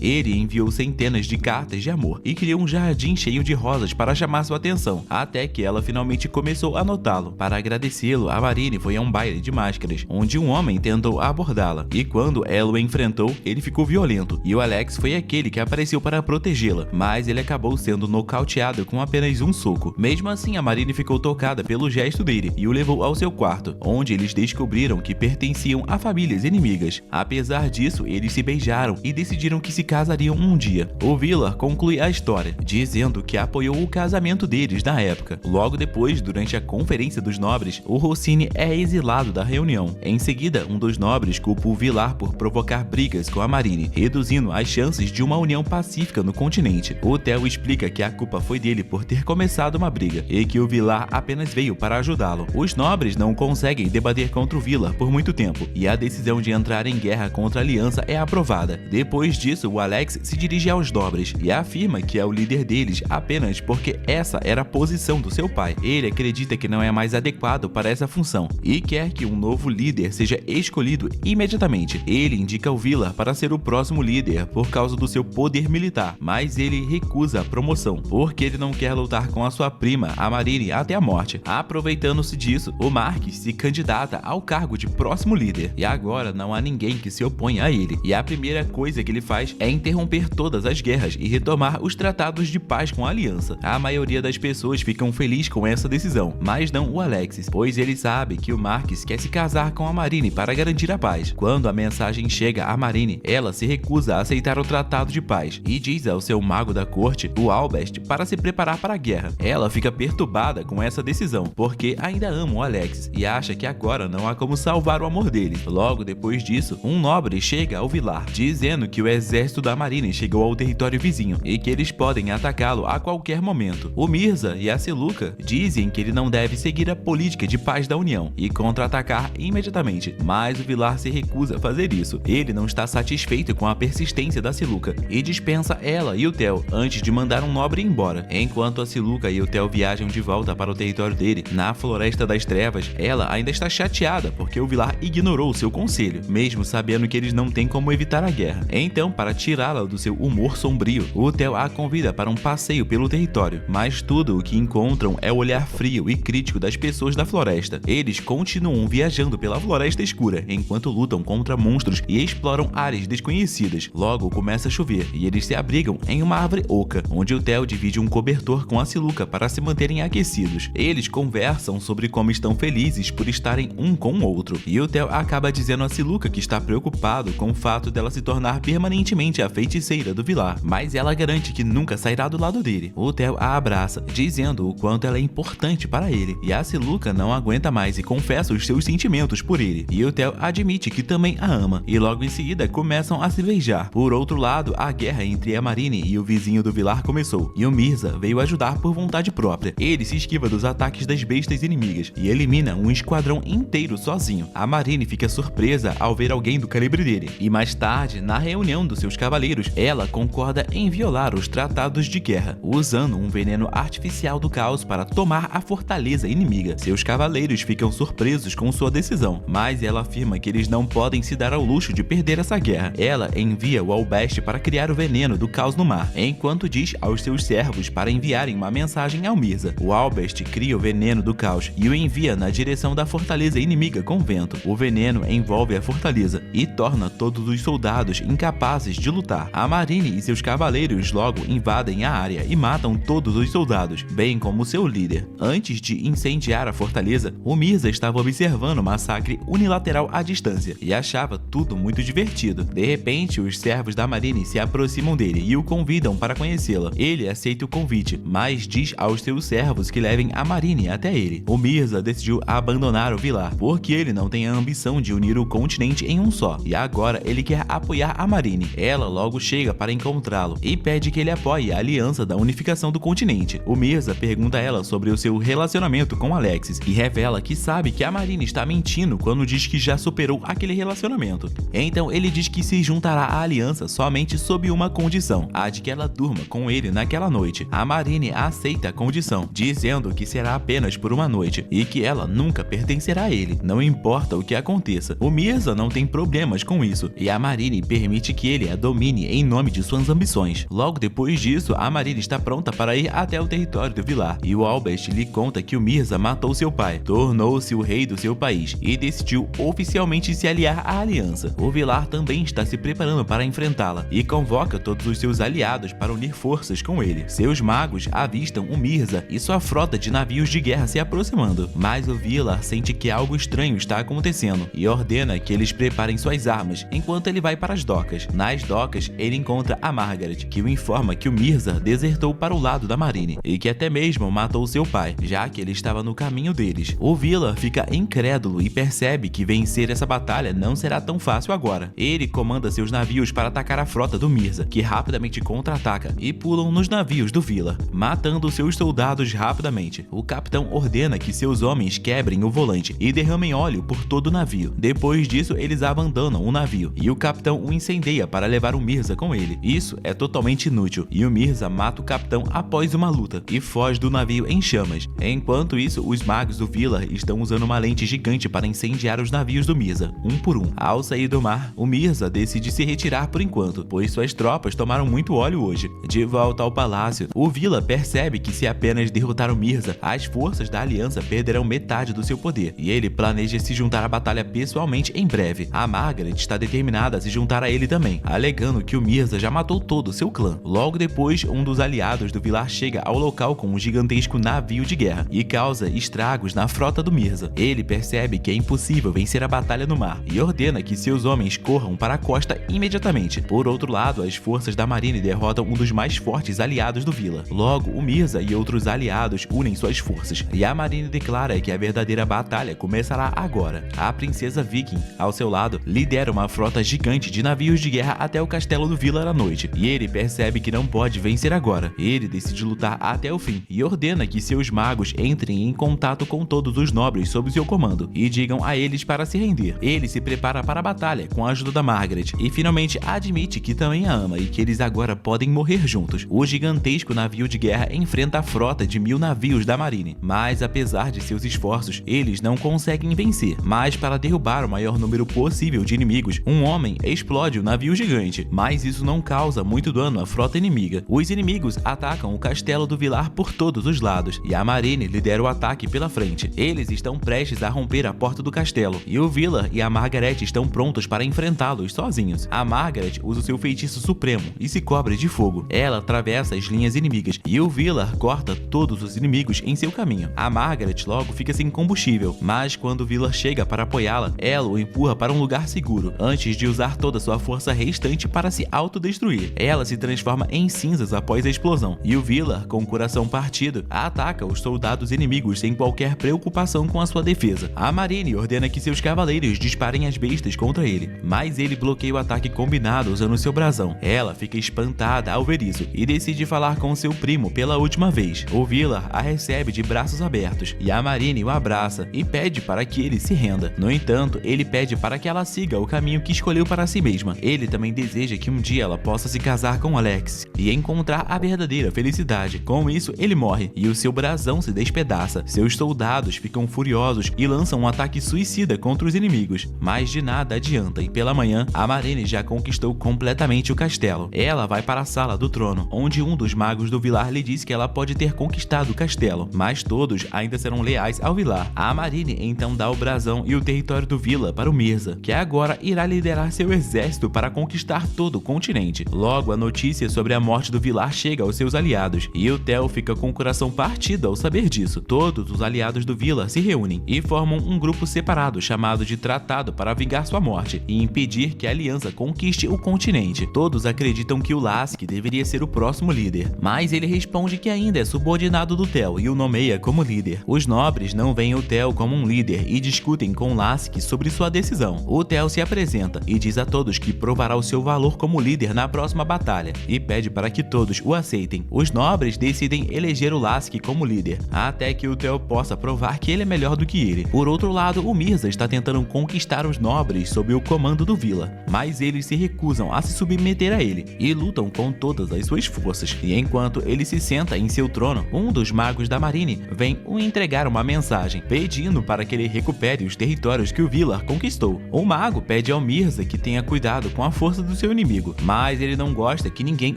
Ele enviou centenas de cartas de amor e criou um jardim cheio de rosas para chamar sua atenção, até que ela finalmente começou a notá-lo. Para agradecê-lo, a Marine foi a um baile de máscaras, onde um homem tentou abordá-la, e quando ela o enfrentou, ele ficou violento, e o Alex foi aquele que apareceu para protegê-la, mas ele acabou sendo nocauteado com apenas um soco. Mesmo assim, a Marine ficou tocada pelo gesto dele e o levou ao seu quarto, onde eles descobriram que pertenciam a famílias inimigas. Apesar disso, eles se beijaram e decidiram que se casariam um dia. O Villar conclui a história, dizendo que apoiou o casamento deles na época. Logo depois, durante a Conferência dos Nobres, o Rossini é exilado da reunião. Em seguida, um dos nobres culpa o Villar por provocar brigas com a Marine, reduzindo as chances de uma união pacífica no continente. O Theo explica que a culpa foi dele por ter começado uma briga e que o Villar apenas veio para ajudá-lo. Os nobres não conseguem debater contra o Villar por muito tempo e a decisão de entrar em guerra contra a aliança é aprovada. Depois disso, o Alex se dirige aos nobres e afirma que é o líder deles apenas porque essa era a posição do seu pai. Ele acredita que não é mais adequado para essa função e quer que um novo líder seja escolhido imediatamente. Ele indica o Villar para ser o próximo líder por causa do seu poder militar, mas ele recusa a promoção porque ele não quer lutar com a sua prima, a Marine, até a morte. Aproveitando-se disso, o Marquis se candidata ao cargo de próximo líder e agora não há ninguém que se oponha a ele, e a primeira coisa que ele faz é interromper todas as guerras e retomar os tratados de paz com a aliança. A maioria das pessoas ficam felizes com essa decisão, mas não o Alexis, pois ele sabe que o Marquis quer se casar com a Marine para garantir a paz. Quando a mensagem chega a Marine, ela se recusa a aceitar o tratado de paz e diz ao seu mago da corte, o Albest, para se preparar para a guerra. Ela fica perturbada com essa decisão, porque ainda ama o Alexis e acha que agora não há como salvar o amor dele. Logo depois disso, um nobre chega ao Villar, dizendo que o exército da Marine chegou ao território vizinho e que eles podem atacá-lo a qualquer momento. O Mirza e a Seluca dizem que ele não deve seguir a política de paz da União e contra-atacar imediatamente, mas o Villar se recusa a fazer isso. Ele não está satisfeito com a persistência da Seluca e dispensa ela e o Theo antes de mandar um nobre embora. Enquanto a Seluca e o Theo viajam de volta para o território dele, na Floresta das Trevas, ela ainda está chateada porque o Villar ignorou seu conselho, mesmo sabendo que eles não têm como evitar a guerra. Então, para tirá-la do seu humor sombrio, o Theo a convida para um passeio pelo território, mas tudo o que encontram é o olhar frio e crítico das pessoas da floresta. Eles continuam viajando pela floresta escura, enquanto lutam contra monstros e exploram áreas desconhecidas. Logo começa a chover e eles se abrigam em uma árvore oca, onde o Theo divide um cobertor com a Seluca para se manterem aquecidos. Eles conversam sobre como estão felizes por estarem um com o outro, e o Theo acaba dizendo a Seluca que está preocupado com o fato dela se tornar permanentemente a feiticeira do Villar, mas ela garante que nunca sairá do lado dele. O Theo a abraça, dizendo o quanto ela é importante para ele, e a Seluca não aguenta mais e confessa os seus sentimentos por ele, e o Theo admite que também a ama, e logo em seguida começam a se beijar. Por outro lado, a guerra entre a Marine e o vizinho do Villar começou, e o Mirza veio ajudar por vontade própria. Ele se esquiva dos ataques das bestas inimigas e elimina um esquadrão inteiro sozinho. A Marine fica surpresa ao ver alguém do calibre dele, e mais tarde, na reunião dos seus cavaleiros, ela concorda em violar os tratados de guerra, usando um veneno artificial do caos para tomar a fortaleza inimiga. Seus cavaleiros ficam surpresos com sua decisão, mas ela afirma que eles não podem se dar ao luxo de perder essa guerra. Ela envia o Albest para criar o veneno do caos no mar, enquanto diz aos seus servos para enviarem uma mensagem ao Mirza. O Albest cria o veneno do caos e o envia na direção da fortaleza inimiga com vento. O veneno envolve a fortaleza e torna todos os soldados incapazes de lutar. A Marine e seus cavaleiros logo invadem a área e matam todos os soldados, bem como seu líder. Antes de incendiar a fortaleza, o Mirza estava observando o massacre unilateral à distância e achava tudo muito divertido. De repente, os servos da Marine se aproximam dele e o convidam para conhecê-la. Ele aceita o convite, mas diz aos seus servos que levem a Marine até ele. O Mirza decidiu abandonar o Villar, porque ele não tem a ambição de unir o continente em um só, e agora ele quer apoiar a Marine. Ela logo chega para encontrá-lo e pede que ele apoie a aliança da unificação do continente. O Mirza pergunta a ela sobre o seu relacionamento com Alexis e revela que sabe que a Marine está mentindo quando diz que já superou aquele relacionamento. Então ele diz que se juntará à aliança somente sob uma condição, a de que ela durma com ele naquela noite. A Marine aceita a condição, dizendo que será apenas por uma noite e que ela nunca nunca pertencerá a ele, não importa o que aconteça. O Mirza não tem problemas com isso, e a Marine permite que ele a domine em nome de suas ambições. Logo depois disso, a Marine está pronta para ir até o território do Vilar, e o Albert lhe conta que o Mirza matou seu pai, tornou-se o rei do seu país e decidiu oficialmente se aliar à aliança. O Vilar também está se preparando para enfrentá-la e convoca todos os seus aliados para unir forças com ele. Seus magos avistam o Mirza e sua frota de navios de guerra se aproximando, mas o Vilar sente que algo estranho está acontecendo e ordena que eles preparem suas armas enquanto ele vai para as docas. Nas docas, ele encontra a Margaret, que o informa que o Mirza desertou para o lado da Marine e que até mesmo matou seu pai, já que ele estava no caminho deles. O Vilar fica incrédulo e percebe que vencer essa batalha não será tão fácil agora. Ele comanda seus navios para atacar a frota do Mirza, que rapidamente contra-ataca e pulam nos navios do Vilar, matando seus soldados rapidamente. O capitão ordena que seus homens quebrem o volante e derramem óleo por todo o navio. Depois disso, eles abandonam o navio e o capitão o incendeia para levar o Mirza com ele. Isso é totalmente inútil e o Mirza mata o capitão após uma luta e foge do navio em chamas. Enquanto isso, os magos do Vilar estão usando uma lente gigante para incendiar os navios do Mirza, um por um. Ao sair do mar, o Mirza decide se retirar por enquanto, pois suas tropas tomaram muito óleo hoje. De volta ao palácio, o Vilar percebe que se apenas derrotar o Mirza, as forças da aliança perderão metade do seu poder, e ele planeja se juntar à batalha pessoalmente em breve. A Margaret está determinada a se juntar a ele também, alegando que o Mirza já matou todo o seu clã. Logo depois, um dos aliados do Vilar chega ao local com um gigantesco navio de guerra e causa estragos na frota do Mirza. Ele percebe que é impossível vencer a batalha no mar e ordena que seus homens corram para a costa imediatamente. Por outro lado, as forças da Marine derrotam um dos mais fortes aliados do Vilar. Logo, o Mirza e outros aliados unem suas forças e a Marine declara que a verdadeira batalha começará agora. A princesa Viking, ao seu lado, lidera uma frota gigante de navios de guerra até o castelo do Vilar à noite, e ele percebe que não pode vencer agora. Ele decide lutar até o fim e ordena que seus magos entrem em contato com todos os nobres sob seu comando e digam a eles para se render. Ele se prepara para a batalha com a ajuda da Margaret e finalmente admite que também a ama e que eles agora podem morrer juntos. O gigantesco navio de guerra enfrenta a frota de 1000 navios da Marine, mas apesar de seus esforços, eles não conseguem vencer. Mas para derrubar o maior número possível de inimigos, um homem explode o navio gigante, mas isso não causa muito dano à frota inimiga. Os inimigos atacam o castelo do Vilar por todos os lados e a Marine lidera o ataque pela frente. Eles estão prestes a romper a porta do castelo e o Vilar e a Margaret estão prontos para enfrentá-los sozinhos. A Margaret usa o seu feitiço supremo e se cobre de fogo. Ela atravessa as linhas inimigas e o Vilar corta todos os inimigos em seu caminho. A Margaret logo fica sem combustível, mas quando o Vilar chega para apoiá-la, ela o empurra para um lugar seguro, antes de usar toda sua força restante para se autodestruir. Ela se transforma em cinzas após a explosão, e o Vilar, com o coração partido, ataca os soldados inimigos sem qualquer preocupação com a sua defesa. A Marine ordena que seus cavaleiros disparem as bestas contra ele, mas ele bloqueia o ataque combinado usando seu brasão. Ela fica espantada ao ver isso e decide falar com seu primo pela última vez. O Vilar a recebe de braços abertos e a Marine o abraça e pede para que ele se renda. No entanto, ele pede para que ela siga o caminho que escolheu para si mesma. Ele também deseja que um dia ela possa se casar com Alex e encontrar a verdadeira felicidade. Com isso, ele morre e o seu brasão se despedaça. Seus soldados ficam furiosos e lançam um ataque suicida contra os inimigos, mas de nada adianta e pela manhã, a Marine já conquistou completamente o castelo. Ela vai para a sala do trono, onde um dos magos do Vilar lhe diz que ela pode ter conquistado o castelo, mas todos ainda serão leais ao Vilar. A Marine então dá o brasão e o território do Vilar para o Mirza, que agora irá liderar seu exército para conquistar todo o continente. Logo, a notícia sobre a morte do Vilar chega aos seus aliados, e o Theo fica com o coração partido ao saber disso. Todos os aliados do Vilar se reúnem e formam um grupo separado chamado de Tratado para vingar sua morte e impedir que a aliança conquiste o continente. Todos acreditam que o Lask deveria ser o próximo líder, mas ele responde que ainda é subordinado do Theo e o nomeia como líder. Os nobres não veem o Theo como um líder e discutem com Lask sobre sua decisão. O Theo se apresenta e diz a todos que provará o seu valor como líder na próxima batalha e pede para que todos o aceitem. Os nobres decidem eleger o Lask como líder, até que o Theo possa provar que ele é melhor do que ele. Por outro lado, o Mirza está tentando conquistar os nobres sob o comando do Vilar, mas eles se recusam a se submeter a ele e lutam com todas as suas forças. E enquanto ele se senta em seu trono, um dos magos da Marine vem o entregar uma mensagem. mensagem pedindo para que ele recupere os territórios que o Villar conquistou. O mago pede ao Mirza que tenha cuidado com a força do seu inimigo, mas ele não gosta que ninguém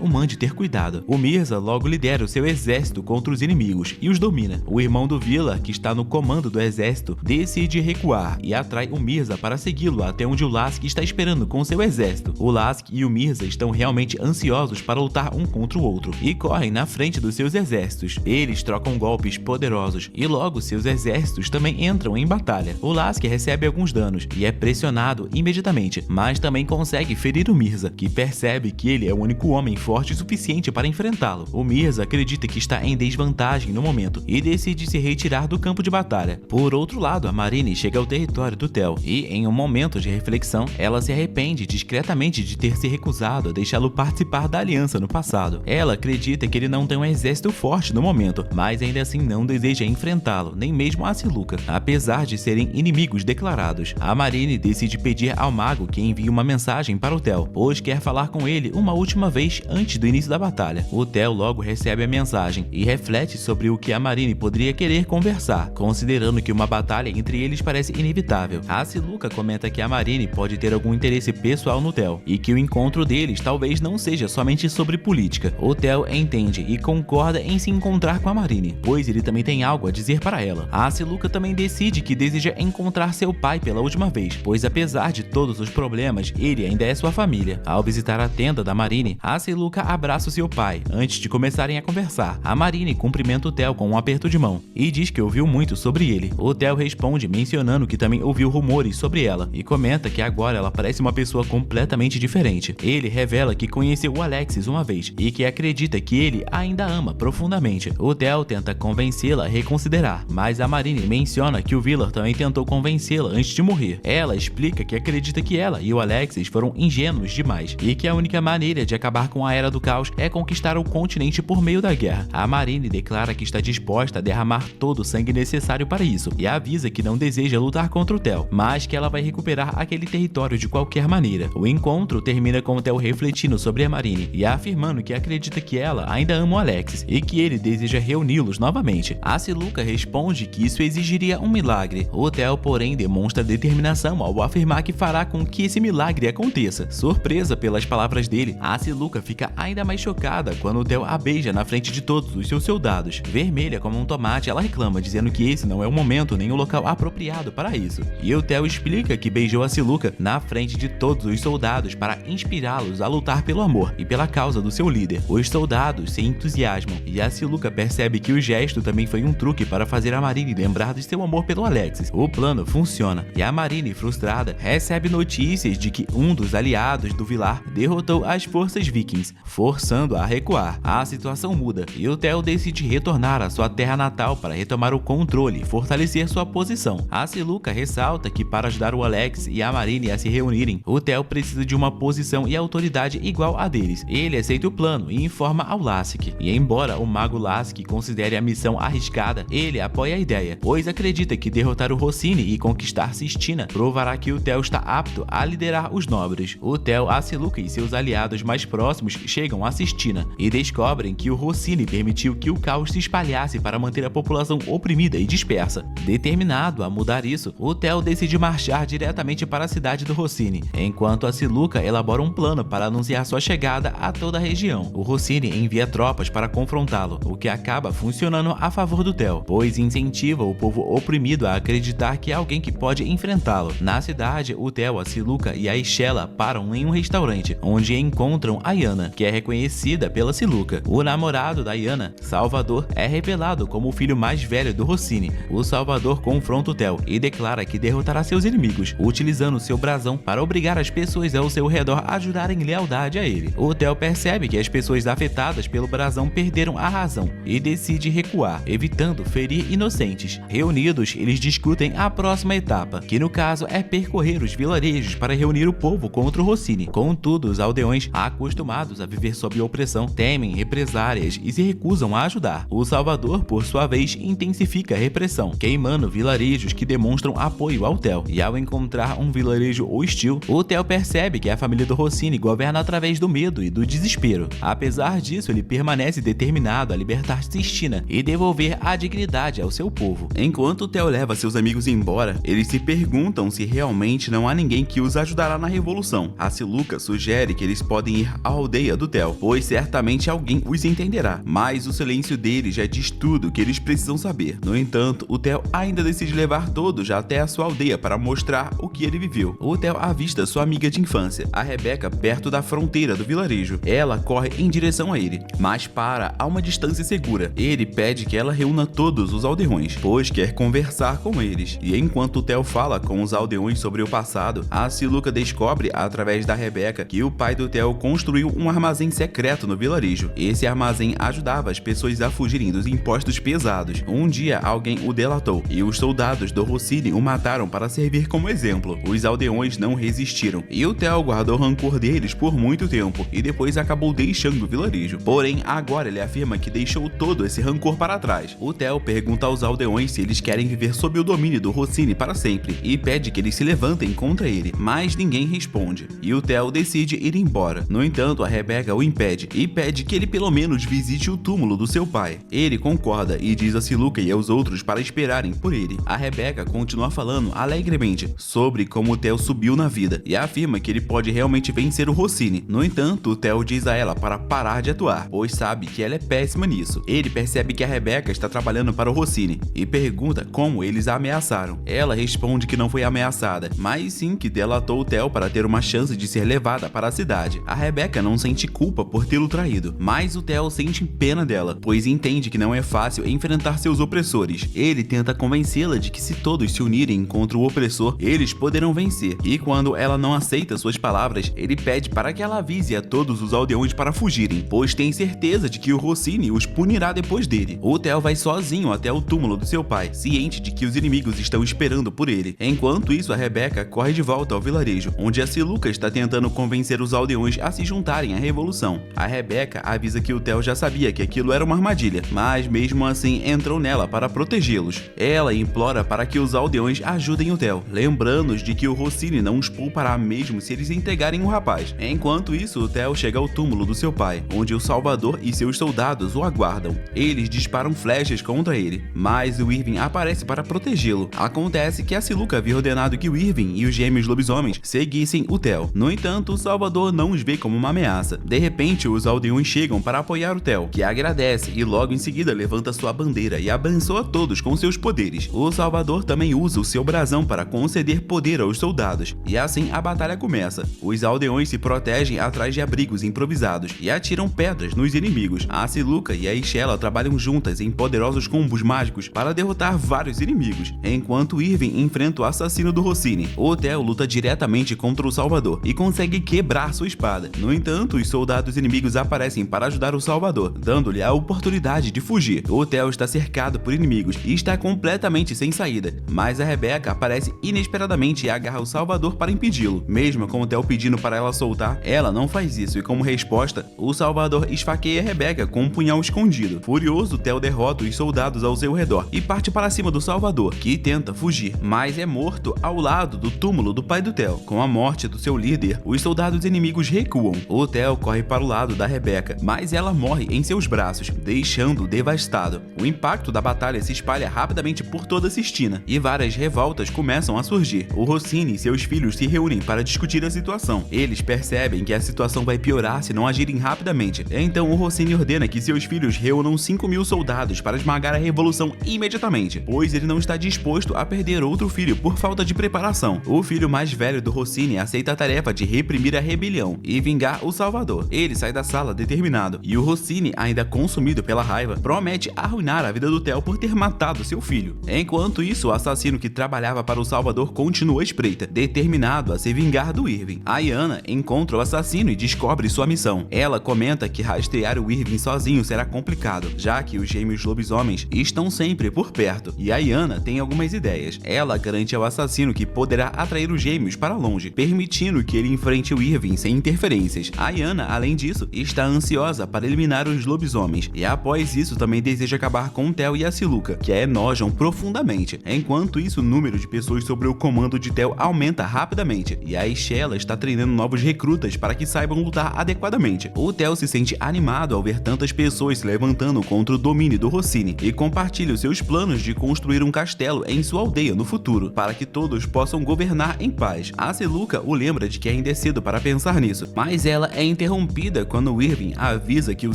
o mande ter cuidado. O Mirza logo lidera o seu exército contra os inimigos e os domina. O irmão do Villar, que está no comando do exército, decide recuar e atrai o Mirza para segui-lo até onde o Lasky está esperando com seu exército. O Lasky e o Mirza estão realmente ansiosos para lutar um contra o outro e correm na frente dos seus exércitos. Eles trocam golpes poderosos e logo seus exércitos também entram em batalha. O Lasky recebe alguns danos e é pressionado imediatamente, mas também consegue ferir o Mirza, que percebe que ele é o único homem forte o suficiente para enfrentá-lo. O Mirza acredita que está em desvantagem no momento e decide se retirar do campo de batalha. Por outro lado, a Marine chega ao território do Theo e, em um momento de reflexão, ela se arrepende discretamente de ter se recusado a deixá-lo participar da aliança no passado. Ela acredita que ele não tem um exército forte no momento, mas ainda assim não deseja enfrentá-lo, nem mesmo a Siluca, apesar de serem inimigos declarados. A Marine decide pedir ao mago que envie uma mensagem para o Theo, pois quer falar com ele uma última vez antes do início da batalha. O Theo logo recebe a mensagem e reflete sobre o que a Marine poderia querer conversar, considerando que uma batalha entre eles parece inevitável. A Siluca comenta que a Marine pode ter algum interesse pessoal no Theo e que o encontro deles talvez não seja somente sobre política. O Theo entende e concorda em se encontrar com a Marine, pois ele também tem algo a dizer para ela. A Siluca também decide que deseja encontrar seu pai pela última vez, pois apesar de todos os problemas, ele ainda é sua família. Ao visitar a tenda da Marine, a Siluca abraça o seu pai antes de começarem a conversar. A Marine cumprimenta o Theo com um aperto de mão e diz que ouviu muito sobre ele. O Theo responde mencionando que também ouviu rumores sobre ela e comenta que agora ela parece uma pessoa completamente diferente. Ele revela que conheceu o Alexis uma vez e que acredita que ele ainda ama profundamente. O Theo tenta convencê-la a reconsiderar, mas a Marine menciona que o Villar também tentou convencê-la antes de morrer. Ela explica que acredita que ela e o Alexis foram ingênuos demais e que a única maneira de acabar com a Era do Caos é conquistar o continente por meio da guerra. A Marine declara que está disposta a derramar todo o sangue necessário para isso e avisa que não deseja lutar contra o Theo, mas que ela vai recuperar aquele território de qualquer maneira. O encontro termina com o Theo refletindo sobre a Marine e afirmando que acredita que ela ainda ama o Alexis e que ele deseja reuni-los novamente. A Siluca responde que isso exigiria um milagre. O Theo, porém, demonstra determinação ao afirmar que fará com que esse milagre aconteça. Surpresa pelas palavras dele, a Siluca fica ainda mais chocada quando o Theo a beija na frente de todos os seus soldados. Vermelha como um tomate, ela reclama, dizendo que esse não é o momento nem o local apropriado para isso. E o Theo explica que beijou a Siluca na frente de todos os soldados para inspirá-los a lutar pelo amor e pela causa do seu líder. Os soldados se entusiasmam e a Siluca percebe que o gesto também foi um truque para fazer a Marine lembrar de seu amor pelo Alexis. O plano funciona e a Marine, frustrada, recebe notícias de que um dos aliados do Villar derrotou as forças vikings, forçando-a a recuar. A situação muda e o Theo decide retornar à sua terra natal para retomar o controle e fortalecer sua posição. A Siluca ressalta que para ajudar o Alex e a Marine a se reunirem, o Theo precisa de uma posição e autoridade igual a deles. Ele aceita o plano e informa ao Lasky. E embora o mago Lasky considere a missão arriscada, ele apoia a ideia, pois acredita que derrotar o Rossini e conquistar Sistina provará que o Theo está apto a liderar os nobres. O Theo, a Siluca e seus aliados mais próximos chegam a Sistina e descobrem que o Rossini permitiu que o caos se espalhasse para manter a população oprimida e dispersa. Determinado a mudar isso, o Theo decide marchar diretamente para a cidade do Rossini, enquanto a Siluca elabora um plano para anunciar sua chegada a toda a região. O Rossini envia tropas para confrontá-lo, o que acaba funcionando a favor do Theo, pois incentiva o povo oprimido a acreditar que há alguém que pode enfrentá-lo. Na cidade, o Theo, a Siluca e a Estela param em um restaurante, onde encontram a Yana, que é reconhecida pela Siluca. O namorado da Yana, Salvador, é revelado como o filho mais velho do Rossini. O Salvador confronta o Theo e declara que derrotará seus inimigos, utilizando seu brasão para obrigar as pessoas ao seu redor a jurarem lealdade a ele. O Theo percebe que as pessoas afetadas pelo brasão perderam a razão e decide recuar, evitando ferir inocentes. Reunidos, eles discutem a próxima etapa, que no caso é percorrer os vilarejos para reunir o povo contra o Rossini. Contudo, os aldeões, acostumados a viver sob opressão, temem represálias e se recusam a ajudar. O Salvador, por sua vez, intensifica a repressão, queimando vilarejos que demonstram apoio ao Theo. E ao encontrar um vilarejo hostil, o Theo percebe que a família do Rossini governa através do medo e do desespero. Apesar disso, ele permanece determinado a libertar Sistina e devolver a dignidade ao seu povo. novo. Enquanto o Theo leva seus amigos embora, eles se perguntam se realmente não há ninguém que os ajudará na revolução. A Siluca sugere que eles podem ir à aldeia do Theo, pois certamente alguém os entenderá, mas o silêncio deles já diz tudo que eles precisam saber. No entanto, o Theo ainda decide levar todos até a sua aldeia para mostrar o que ele viveu. O Theo avista sua amiga de infância, a Rebecca, perto da fronteira do vilarejo. Ela corre em direção a ele, mas para a uma distância segura. Ele pede que ela reúna todos os aldeões, pois quer conversar com eles. E enquanto o Theo fala com os aldeões sobre o passado, a Siluca descobre, através da Rebecca, que o pai do Theo construiu um armazém secreto no vilarejo. Esse armazém ajudava as pessoas a fugirem dos impostos pesados. Um dia, alguém o delatou, e os soldados do Rossini o mataram para servir como exemplo. Os aldeões não resistiram, e o Theo guardou rancor deles por muito tempo, e depois acabou deixando o vilarejo. Porém, agora ele afirma que deixou todo esse rancor para trás. O Theo pergunta aos aldeões se eles querem viver sob o domínio do Rossini para sempre, e pede que eles se levantem contra ele, mas ninguém responde, e o Theo decide ir embora. No entanto, a Rebecca o impede, e pede que ele pelo menos visite o túmulo do seu pai. Ele concorda e diz a Siluca e aos outros para esperarem por ele. A Rebecca continua falando alegremente sobre como o Theo subiu na vida, e afirma que ele pode realmente vencer o Rossini. No entanto, o Theo diz a ela para parar de atuar, pois sabe que ela é péssima nisso. Ele percebe que a Rebecca está trabalhando para o Rossini, e pergunta como eles a ameaçaram. Ela responde que não foi ameaçada, mas sim que delatou o Theo para ter uma chance de ser levada para a cidade. A Rebecca não sente culpa por tê-lo traído, mas o Theo sente pena dela, pois entende que não é fácil enfrentar seus opressores. Ele tenta convencê-la de que se todos se unirem contra o opressor, eles poderão vencer, e quando ela não aceita suas palavras, ele pede para que ela avise a todos os aldeões para fugirem, pois tem certeza de que o Rossini os punirá depois dele. O Theo vai sozinho até o túmulo do seu pai, ciente de que os inimigos estão esperando por ele. Enquanto isso, a Rebecca corre de volta ao vilarejo, onde a Siluca está tentando convencer os aldeões a se juntarem à revolução. A Rebecca avisa que o Theo já sabia que aquilo era uma armadilha, mas mesmo assim entrou nela para protegê-los. Ela implora para que os aldeões ajudem o Theo, lembrando-os de que o Rossini não os poupará mesmo se eles entregarem o rapaz. Enquanto isso, o Theo chega ao túmulo do seu pai, onde o Salvador e seus soldados o aguardam. Eles disparam flechas contra ele, mas o Irving aparece para protegê-lo. Acontece que a Siluca havia ordenado que o Irving e os gêmeos lobisomens seguissem o Theo. No entanto, o Salvador não os vê como uma ameaça. De repente, os aldeões chegam para apoiar o Theo, que agradece e logo em seguida levanta sua bandeira e abençoa todos com seus poderes. O Salvador também usa o seu brasão para conceder poder aos soldados, e assim a batalha começa. Os aldeões se protegem atrás de abrigos improvisados e atiram pedras nos inimigos. A Siluca e a Ishela trabalham juntas em poderosos combos mágicos para derrotar vários inimigos, enquanto Irving enfrenta o assassino do Rossini. O Theo luta diretamente contra o Salvador e consegue quebrar sua espada. No entanto, os soldados inimigos aparecem para ajudar o Salvador, dando-lhe a oportunidade de fugir. O Theo está cercado por inimigos e está completamente sem saída, mas a Rebecca aparece inesperadamente e agarra o Salvador para impedi-lo. Mesmo com o Theo pedindo para ela soltar, ela não faz isso, e como resposta, o Salvador esfaqueia a Rebecca com um punhal escondido. Furioso, Theo derrota os soldados ao seu redor e parte para cima do Salvador, que tenta fugir, mas é morto ao lado do túmulo do pai do Theo. Com a morte do seu líder, os soldados inimigos recuam. O Theo corre para o lado da Rebecca, mas ela morre em seus braços, deixando-o devastado. O impacto da batalha se espalha rapidamente por toda Sistina, e várias revoltas começam a surgir. O Rossini e seus filhos se reúnem para discutir a situação. Eles percebem que a situação vai piorar se não agirem rapidamente. Então o Rossini ordena que seus filhos reúnam 5.000 soldados para esmagar a revolução imediatamente, pois ele não está disposto a perder outro filho por falta de preparação. O filho mais velho do Rossini aceita a tarefa de reprimir a rebelião e vingar o Salvador. Ele sai da sala determinado, e o Rossini, ainda consumido pela raiva, promete arruinar a vida do Theo por ter matado seu filho. Enquanto isso, o assassino que trabalhava para o Salvador continua à espreita, determinado a se vingar do Irving. A Iana encontra o assassino e descobre sua missão. Ela comenta que rastrear o Irving sozinho será complicado, já que os gêmeos lobisomens estão sempre por perto, e a Iana tem algumas ideias. Ela garante ao assassino que poderá atrair os gêmeos para longe, permitindo que ele enfrente o Irving sem interferências. A Iana, além disso, está ansiosa para eliminar os lobisomens, e após isso também deseja acabar com o Theo e a Siluca, que a enojam profundamente. Enquanto isso, o número de pessoas sob o comando de Theo aumenta rapidamente, e a Ishela está treinando novos recrutas para que saibam lutar adequadamente. O Theo se sente animado ao ver tantas pessoas se levantando contra o domínio do Rossini e compartilha os seus planos de construir um castelo em sua aldeia no futuro, para que todos possam governar em paz. A Siluca o lembra de que ainda é cedo para pensar nisso, mas ela é interrompida quando o Irving avisa que o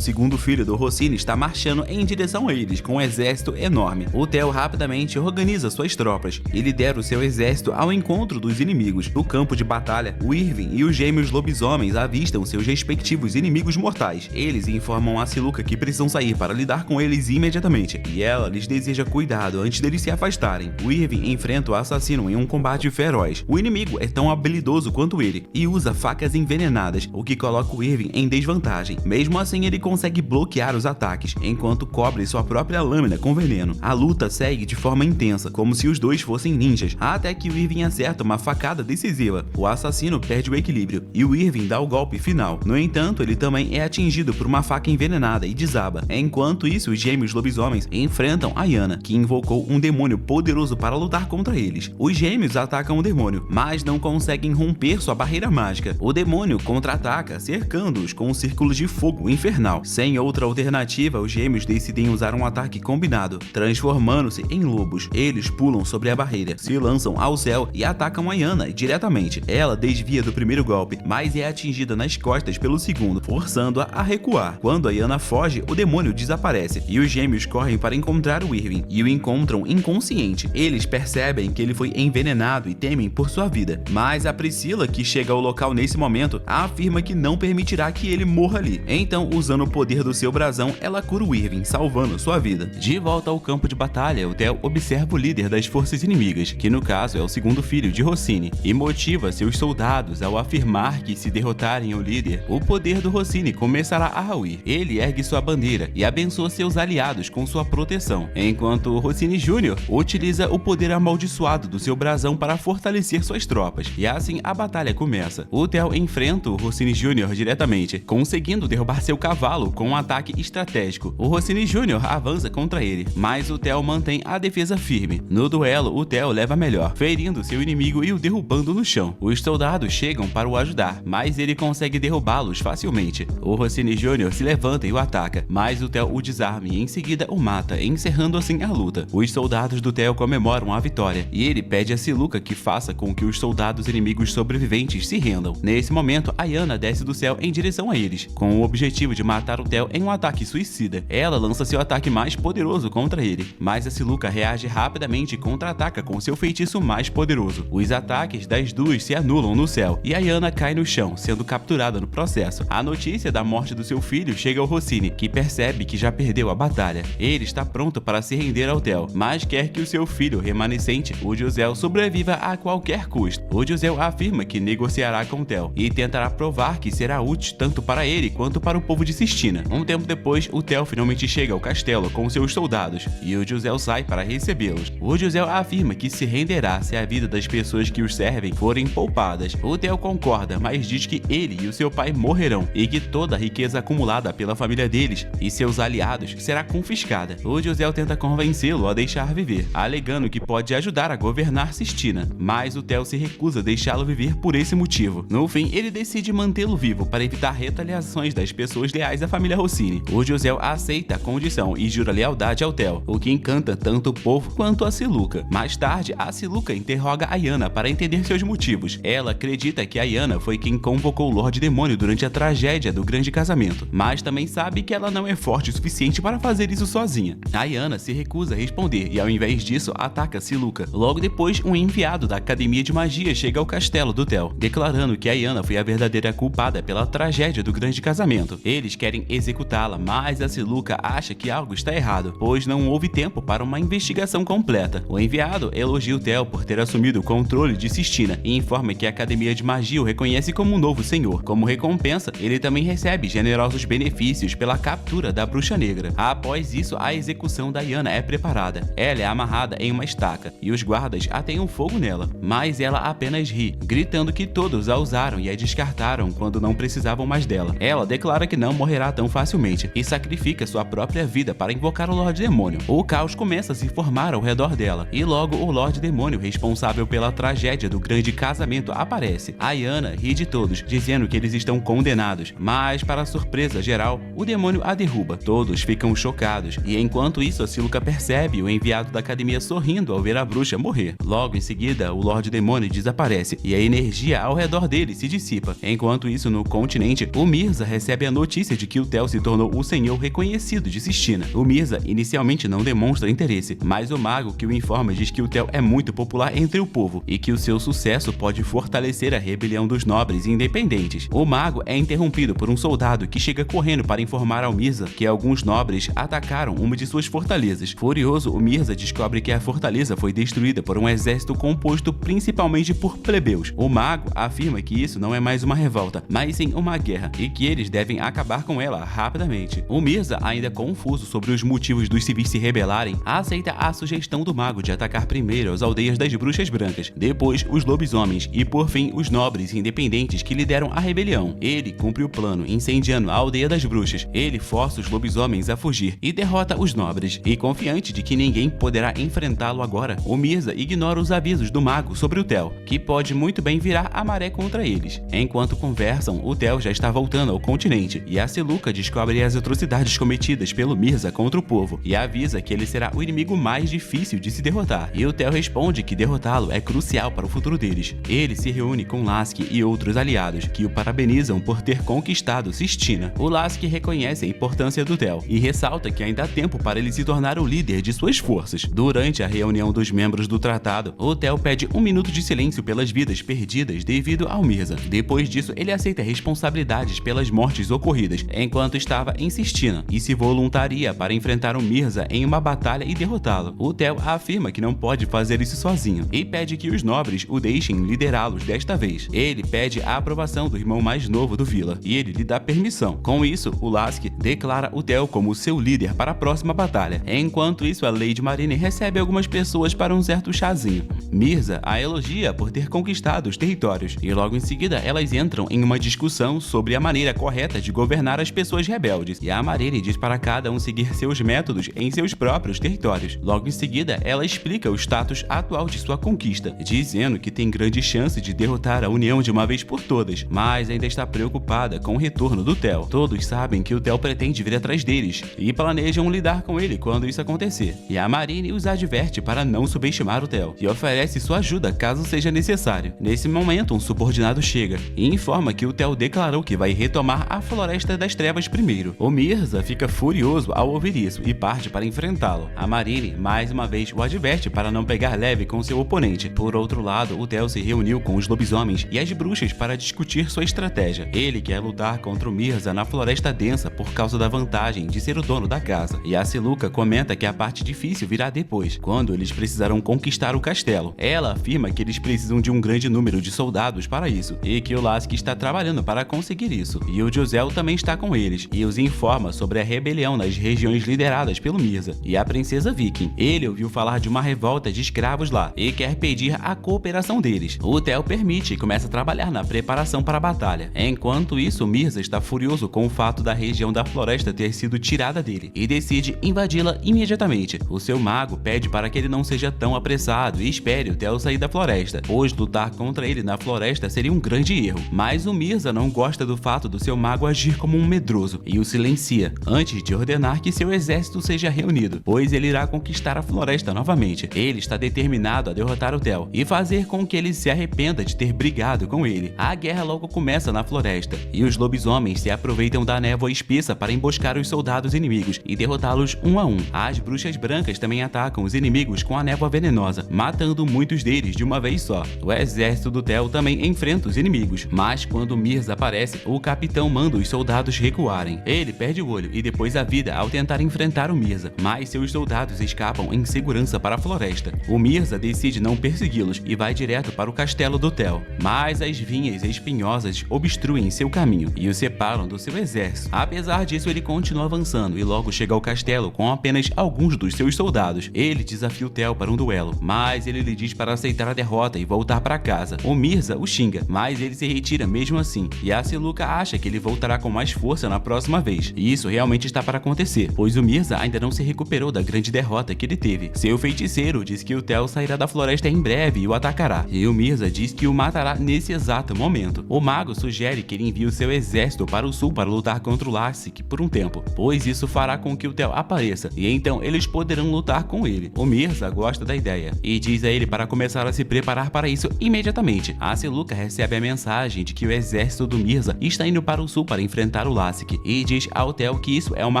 segundo filho do Rossini está marchando em direção a eles com um exército enorme. O Theo rapidamente organiza suas tropas e lidera o seu exército ao encontro dos inimigos. No campo de batalha, o Irving e os gêmeos lobisomens avistam seus respectivos inimigos mortais. Eles informam a Siluca que precisam sair para lidar com eles imediatamente, e ela lhes deseja cuidado antes deles se afastarem. O Irving enfrenta o assassino em um combate feroz. O inimigo é tão habilidoso quanto ele e usa facas envenenadas, o que coloca o Irving em desvantagem. Mesmo assim, ele consegue bloquear os ataques, enquanto cobre sua própria lâmina com veneno. A luta segue de forma intensa, como se os dois fossem ninjas, até que o Irving acerta uma facada decisiva. O assassino perde o equilíbrio e o Irving dá o golpe final. No entanto, ele também é atingido por uma faca envenenada e desaba. Enquanto isso, os gêmeos lobisomens enfrentam a Yana, que invocou um demônio poderoso para lutar contra eles. Os gêmeos atacam o demônio, mas não conseguem romper sua barreira mágica. O demônio contra-ataca, cercando-os com um círculo de fogo infernal. Sem outra alternativa, os gêmeos decidem usar um ataque combinado, transformando-se em lobos. Eles pulam sobre a barreira, se lançam ao céu e atacam a Yana diretamente. Ela desvia do primeiro golpe, mas é atingida nas costas pelo segundo, forçando-a a recuar. Quando a Yana foge, o demônio desaparece e os gêmeos correm para encontrar o Irving e o encontram inconsciente. Eles percebem que ele foi envenenado e temem por sua vida, mas a Priscila, que chega ao local nesse momento, afirma que não permitirá que ele morra ali. Então, usando o poder do seu brasão, ela cura o Irving, salvando sua vida. De volta ao campo de batalha, o Theo observa o líder das forças inimigas, que no caso é o segundo filho de Rossini, e motiva seus soldados ao afirmar que, se derrotarem o líder, o poder do Rossini começará a ruir. Ele ergue sua bandeira e abençoa seus aliados com sua proteção, enquanto Rossini Jr. utiliza o poder amaldiçoado do seu brasão para fortalecer suas tropas. E assim a batalha começa. O Theo enfrenta o Rossini Jr. diretamente, conseguindo derrubar seu cavalo com um ataque estratégico. O Rossini Jr. avança contra ele, mas o Theo mantém a defesa firme. No duelo, o Theo leva melhor, ferindo seu inimigo e o derrubando no chão. Os soldados chegam para o ajudar, mas ele consegue derrubá-los facilmente. O Rossini Jr. se levanta e o ataca, mas o Theo o desarma e em seguida o mata, encerrando assim a luta. Os soldados do Theo comemoram a vitória, e ele pede a Siluca que faça com que os soldados inimigos sobreviventes se rendam. Nesse momento, a Yana desce do céu em direção a eles, com o objetivo de matar o Theo em um ataque suicida. Ela lança seu ataque mais poderoso contra ele, mas a Siluca reage rapidamente e contra-ataca com seu feitiço mais poderoso. Os ataques das duas se anulam no céu, e a Yana cai no chão, sendo capturada no processo. A notícia da morte do seu filho chega ao Rossini, que percebe que já perdeu a batalha. Ele está pronto para se render ao Theo, mas quer que o seu filho remanescente, o Josel, sobreviva a qualquer custo. O Josel afirma que negociará com o Theo e tentará provar que será útil tanto para ele quanto para o povo de Sistina. Um tempo depois, o Theo finalmente chega ao castelo com seus soldados, e o Josel sai para recebê-los. O Josel afirma que se renderá se a vida das pessoas que os servem forem poupadas. O Theo concorda, mas diz que ele e o seu pai morrerão, e que toda a riqueza acumulada pela família deles e seus aliados será confiscada. O Josel tenta convencê-lo a deixar viver, alegando que pode ajudar a governar Sistina, mas o Theo se recusa a deixá-lo viver por esse motivo. No fim, ele decide mantê-lo vivo para evitar retaliações das pessoas leais à família Rossini. O Josel aceita a condição e jura lealdade ao Theo, o que encanta tanto o povo quanto a Siluca. Mais tarde, a Siluca interroga a Yana para entender seus motivos. Ela acredita que a Yana foi quem convocou o Lorde Demônio durante a tragédia do Grande Casamento, mas também sabe que ela não é forte o suficiente para fazer isso sozinha. A Yana se recusa a responder e, ao invés disso, ataca Siluca. Logo depois, um enviado da Academia de Magia chega ao castelo do Theo, declarando que a Yana foi a verdadeira culpada pela tragédia do Grande Casamento. Eles querem executá-la, mas a Siluca acha que algo está errado, pois não houve tempo para uma investigação completa. O enviado elogia o Theo por ter assumido o controle de Sistina e informa que a Academia de Magia o reconhece como um novo senhor. Como recompensa, ele também recebe generosos benefícios pela captura da Bruxa Negra. Após isso, a execução da Yana é preparada. Ela é amarrada em uma estaca e os guardas ateiam fogo nela, mas ela apenas ri, gritando que todos a usaram e a descartaram quando não precisavam mais dela. Ela declara que não morrerá tão facilmente e sacrifica sua própria vida para invocar o Lorde Demônio. O caos começa a se formar ao redor dela, e logo o Lorde Demônio, responsável pela tragédia do Grande Casamento, aparece. A Yana ri de todos, dizendo que eles estão condenados, mas para surpresa geral, o demônio a derruba. Todos ficam chocados, e enquanto isso a Siluca percebe o enviado da academia sorrindo ao ver a bruxa morrer. Logo em seguida, o Lorde Demônio desaparece e a energia ao redor dele se dissipa. Enquanto isso, no continente, o Mirza recebe a notícia de que o Theo se tornou o senhor reconhecido de Sistina. O Mirza inicialmente não demonstra interesse, mas o mago que o informa diz que o Theo é muito popular entre o povo e que o seu sucesso pode fortalecer a rebelião dos nobres independentes. O mago é interrompido por um soldado que chega correndo para informar ao Mirza que alguns nobres atacaram uma de suas fortalezas. Furioso, o Mirza descobre que a fortaleza foi destruída por um exército composto principalmente por plebeus. O mago afirma que isso não é mais uma revolta, mas sim uma guerra, e que eles devem acabar com ela rapidamente. O Mirza, ainda confuso sobre os motivos dos civis se rebelarem, aceita a sugestão do mago de atacar primeiro as aldeias das Bruxas Brancas, depois os lobisomens e por fim os nobres independentes que lideram a rebelião. Ele cumpre o plano, incendiando a aldeia das bruxas. Ele força os lobisomens a fugir e derrota os nobres. E confiante de que ninguém poderá enfrentá-lo agora, o Mirza ignora os avisos do mago sobre o Theo, que pode muito bem virar a maré contra eles. Enquanto conversam, o Theo já está voltando ao continente e a Seluca descobre as atrocidades cometidas pelo Mirza contra o povo e avisa que ele será o inimigo mais difícil de se derrotar. E o Theo responde que derrotá-lo é crucial para o futuro deles. Ele se reúne com Lask e outros aliados, que o parabenizam por ter conquistado Sistina. O Lask reconhece a importância do Theo e ressalta que ainda há tempo para ele se tornar o líder de suas forças. Durante a reunião dos membros do tratado, o Theo pede 1 minuto de silêncio pelas vidas perdidas devido ao Mirza. Depois disso, ele aceita responsabilidades pelas mortes ocorridas enquanto estava em Sistina e se voluntaria para enfrentar o Mirza em uma batalha e derrotá-lo. O Theo afirma que não pode fazer isso sozinho e pede que os nobres o deixem liderá-los desta vez. Ele pede a aprovação do irmão mais novo do Vila e ele lhe dá permissão. Com isso, o Lask declara o Theo como seu líder para a próxima batalha. Enquanto isso, a Lady Marine recebe algumas pessoas para um certo chazinho. Mirza a elogia por ter conquistado os territórios e logo em seguida elas entram em uma discussão sobre a maneira correta de governar as pessoas rebeldes e a Marine diz para cada um seguir seus métodos em seus próprios territórios. Logo em seguida, ela explica o status atual de sua conquista, dizendo que tem grande chance de derrotar a União de uma vez por todas, mas ainda está preocupada com o retorno do Theo. Todos sabem que o Theo pretende vir atrás deles e planejam lidar com ele quando isso acontecer. E a Marine os adverte para não subestimar o Theo e oferece sua ajuda caso seja necessário. Nesse momento, um subordinado chega e informa que o Theo declarou que vai retomar a Floresta das Trevas primeiro. O Mirza fica furioso ao ouvir isso e parte para enfrentá-lo. A Marine mais uma vez o adverte para não pegar leve com seu oponente. Por outro lado, o Theo se reuniu com os lobisomens e as bruxas para discutir sua estratégia. Ele quer lutar contra o Mirza na Floresta Densa por causa da vantagem de ser o dono da casa. E a Seluca comenta que a parte difícil virá depois, quando eles precisarão conquistar o castelo. Ela afirma que eles precisam de um grande número de soldados para isso e que o Lask está trabalhando para conseguir isso. E o Josel também está com eles e os informa sobre a rebelião nas regiões lideradas pelo Mirza e a princesa Viking. Ele ouviu falar de uma revolta de escravos lá e quer pedir a cooperação deles. O Theo permite e começa a trabalhar na preparação para a batalha. Enquanto isso, o Mirza está furioso com o fato da região da floresta ter sido tirada dele e decide invadi-la imediatamente. O seu mago pede para que ele não seja tão apressado e espere o Theo sair da floresta, pois lutar contra ele na floresta seria um grande erro. Mas o Mirza não gosta do fato do seu mago agir como um medroso e o silencia antes de ordenar que seu exército seja reunido, pois ele irá conquistar a floresta novamente. Ele está determinado a derrotar o Theo e fazer com que ele se arrependa de ter brigado com ele. A guerra logo começa na floresta e os lobisomens se aproveitam da névoa espessa para emboscar os soldados inimigos e derrotá-los um a um. As bruxas brancas também atacam os inimigos com a névoa venenosa, matando muitos deles de uma vez só. O exército do Theo também enfrenta os inimigos, mas quando Mirza aparece, o capitão manda os soldados recuarem. Ele perde o olho e depois a vida ao tentar enfrentar o Mirza, mas seus soldados escapam em segurança para a floresta. O Mirza decide não persegui-los e vai direto para o castelo do Theo, mas as vinhas espinhosas obstruem seu caminho e o separam do seu exército. Apesar disso, ele continua avançando e logo chega ao castelo com apenas alguns dos seus soldados. Ele desafia o Theo para um duelo, mas ele lhe diz para aceitar a derrota e voltar para casa. O Mirza o xinga, mas ele se retira mesmo assim, e a Seluca acha que ele voltará com mais força na próxima vez. E isso realmente está para acontecer, pois o Mirza ainda não se recuperou da grande derrota que ele teve. Seu feiticeiro diz que o Theo sairá da floresta em breve e o atacará, e o Mirza diz que o matará nesse exato momento. O mago sugere que ele envie o seu exército para o sul para lutar contra o Lask por um tempo, pois isso fará com que o Theo apareça, e então então eles poderão lutar com ele. O Mirza gosta da ideia e diz a ele para começar a se preparar para isso imediatamente. A Siluca recebe a mensagem de que o exército do Mirza está indo para o sul para enfrentar o Lasik e diz ao Theo que isso é uma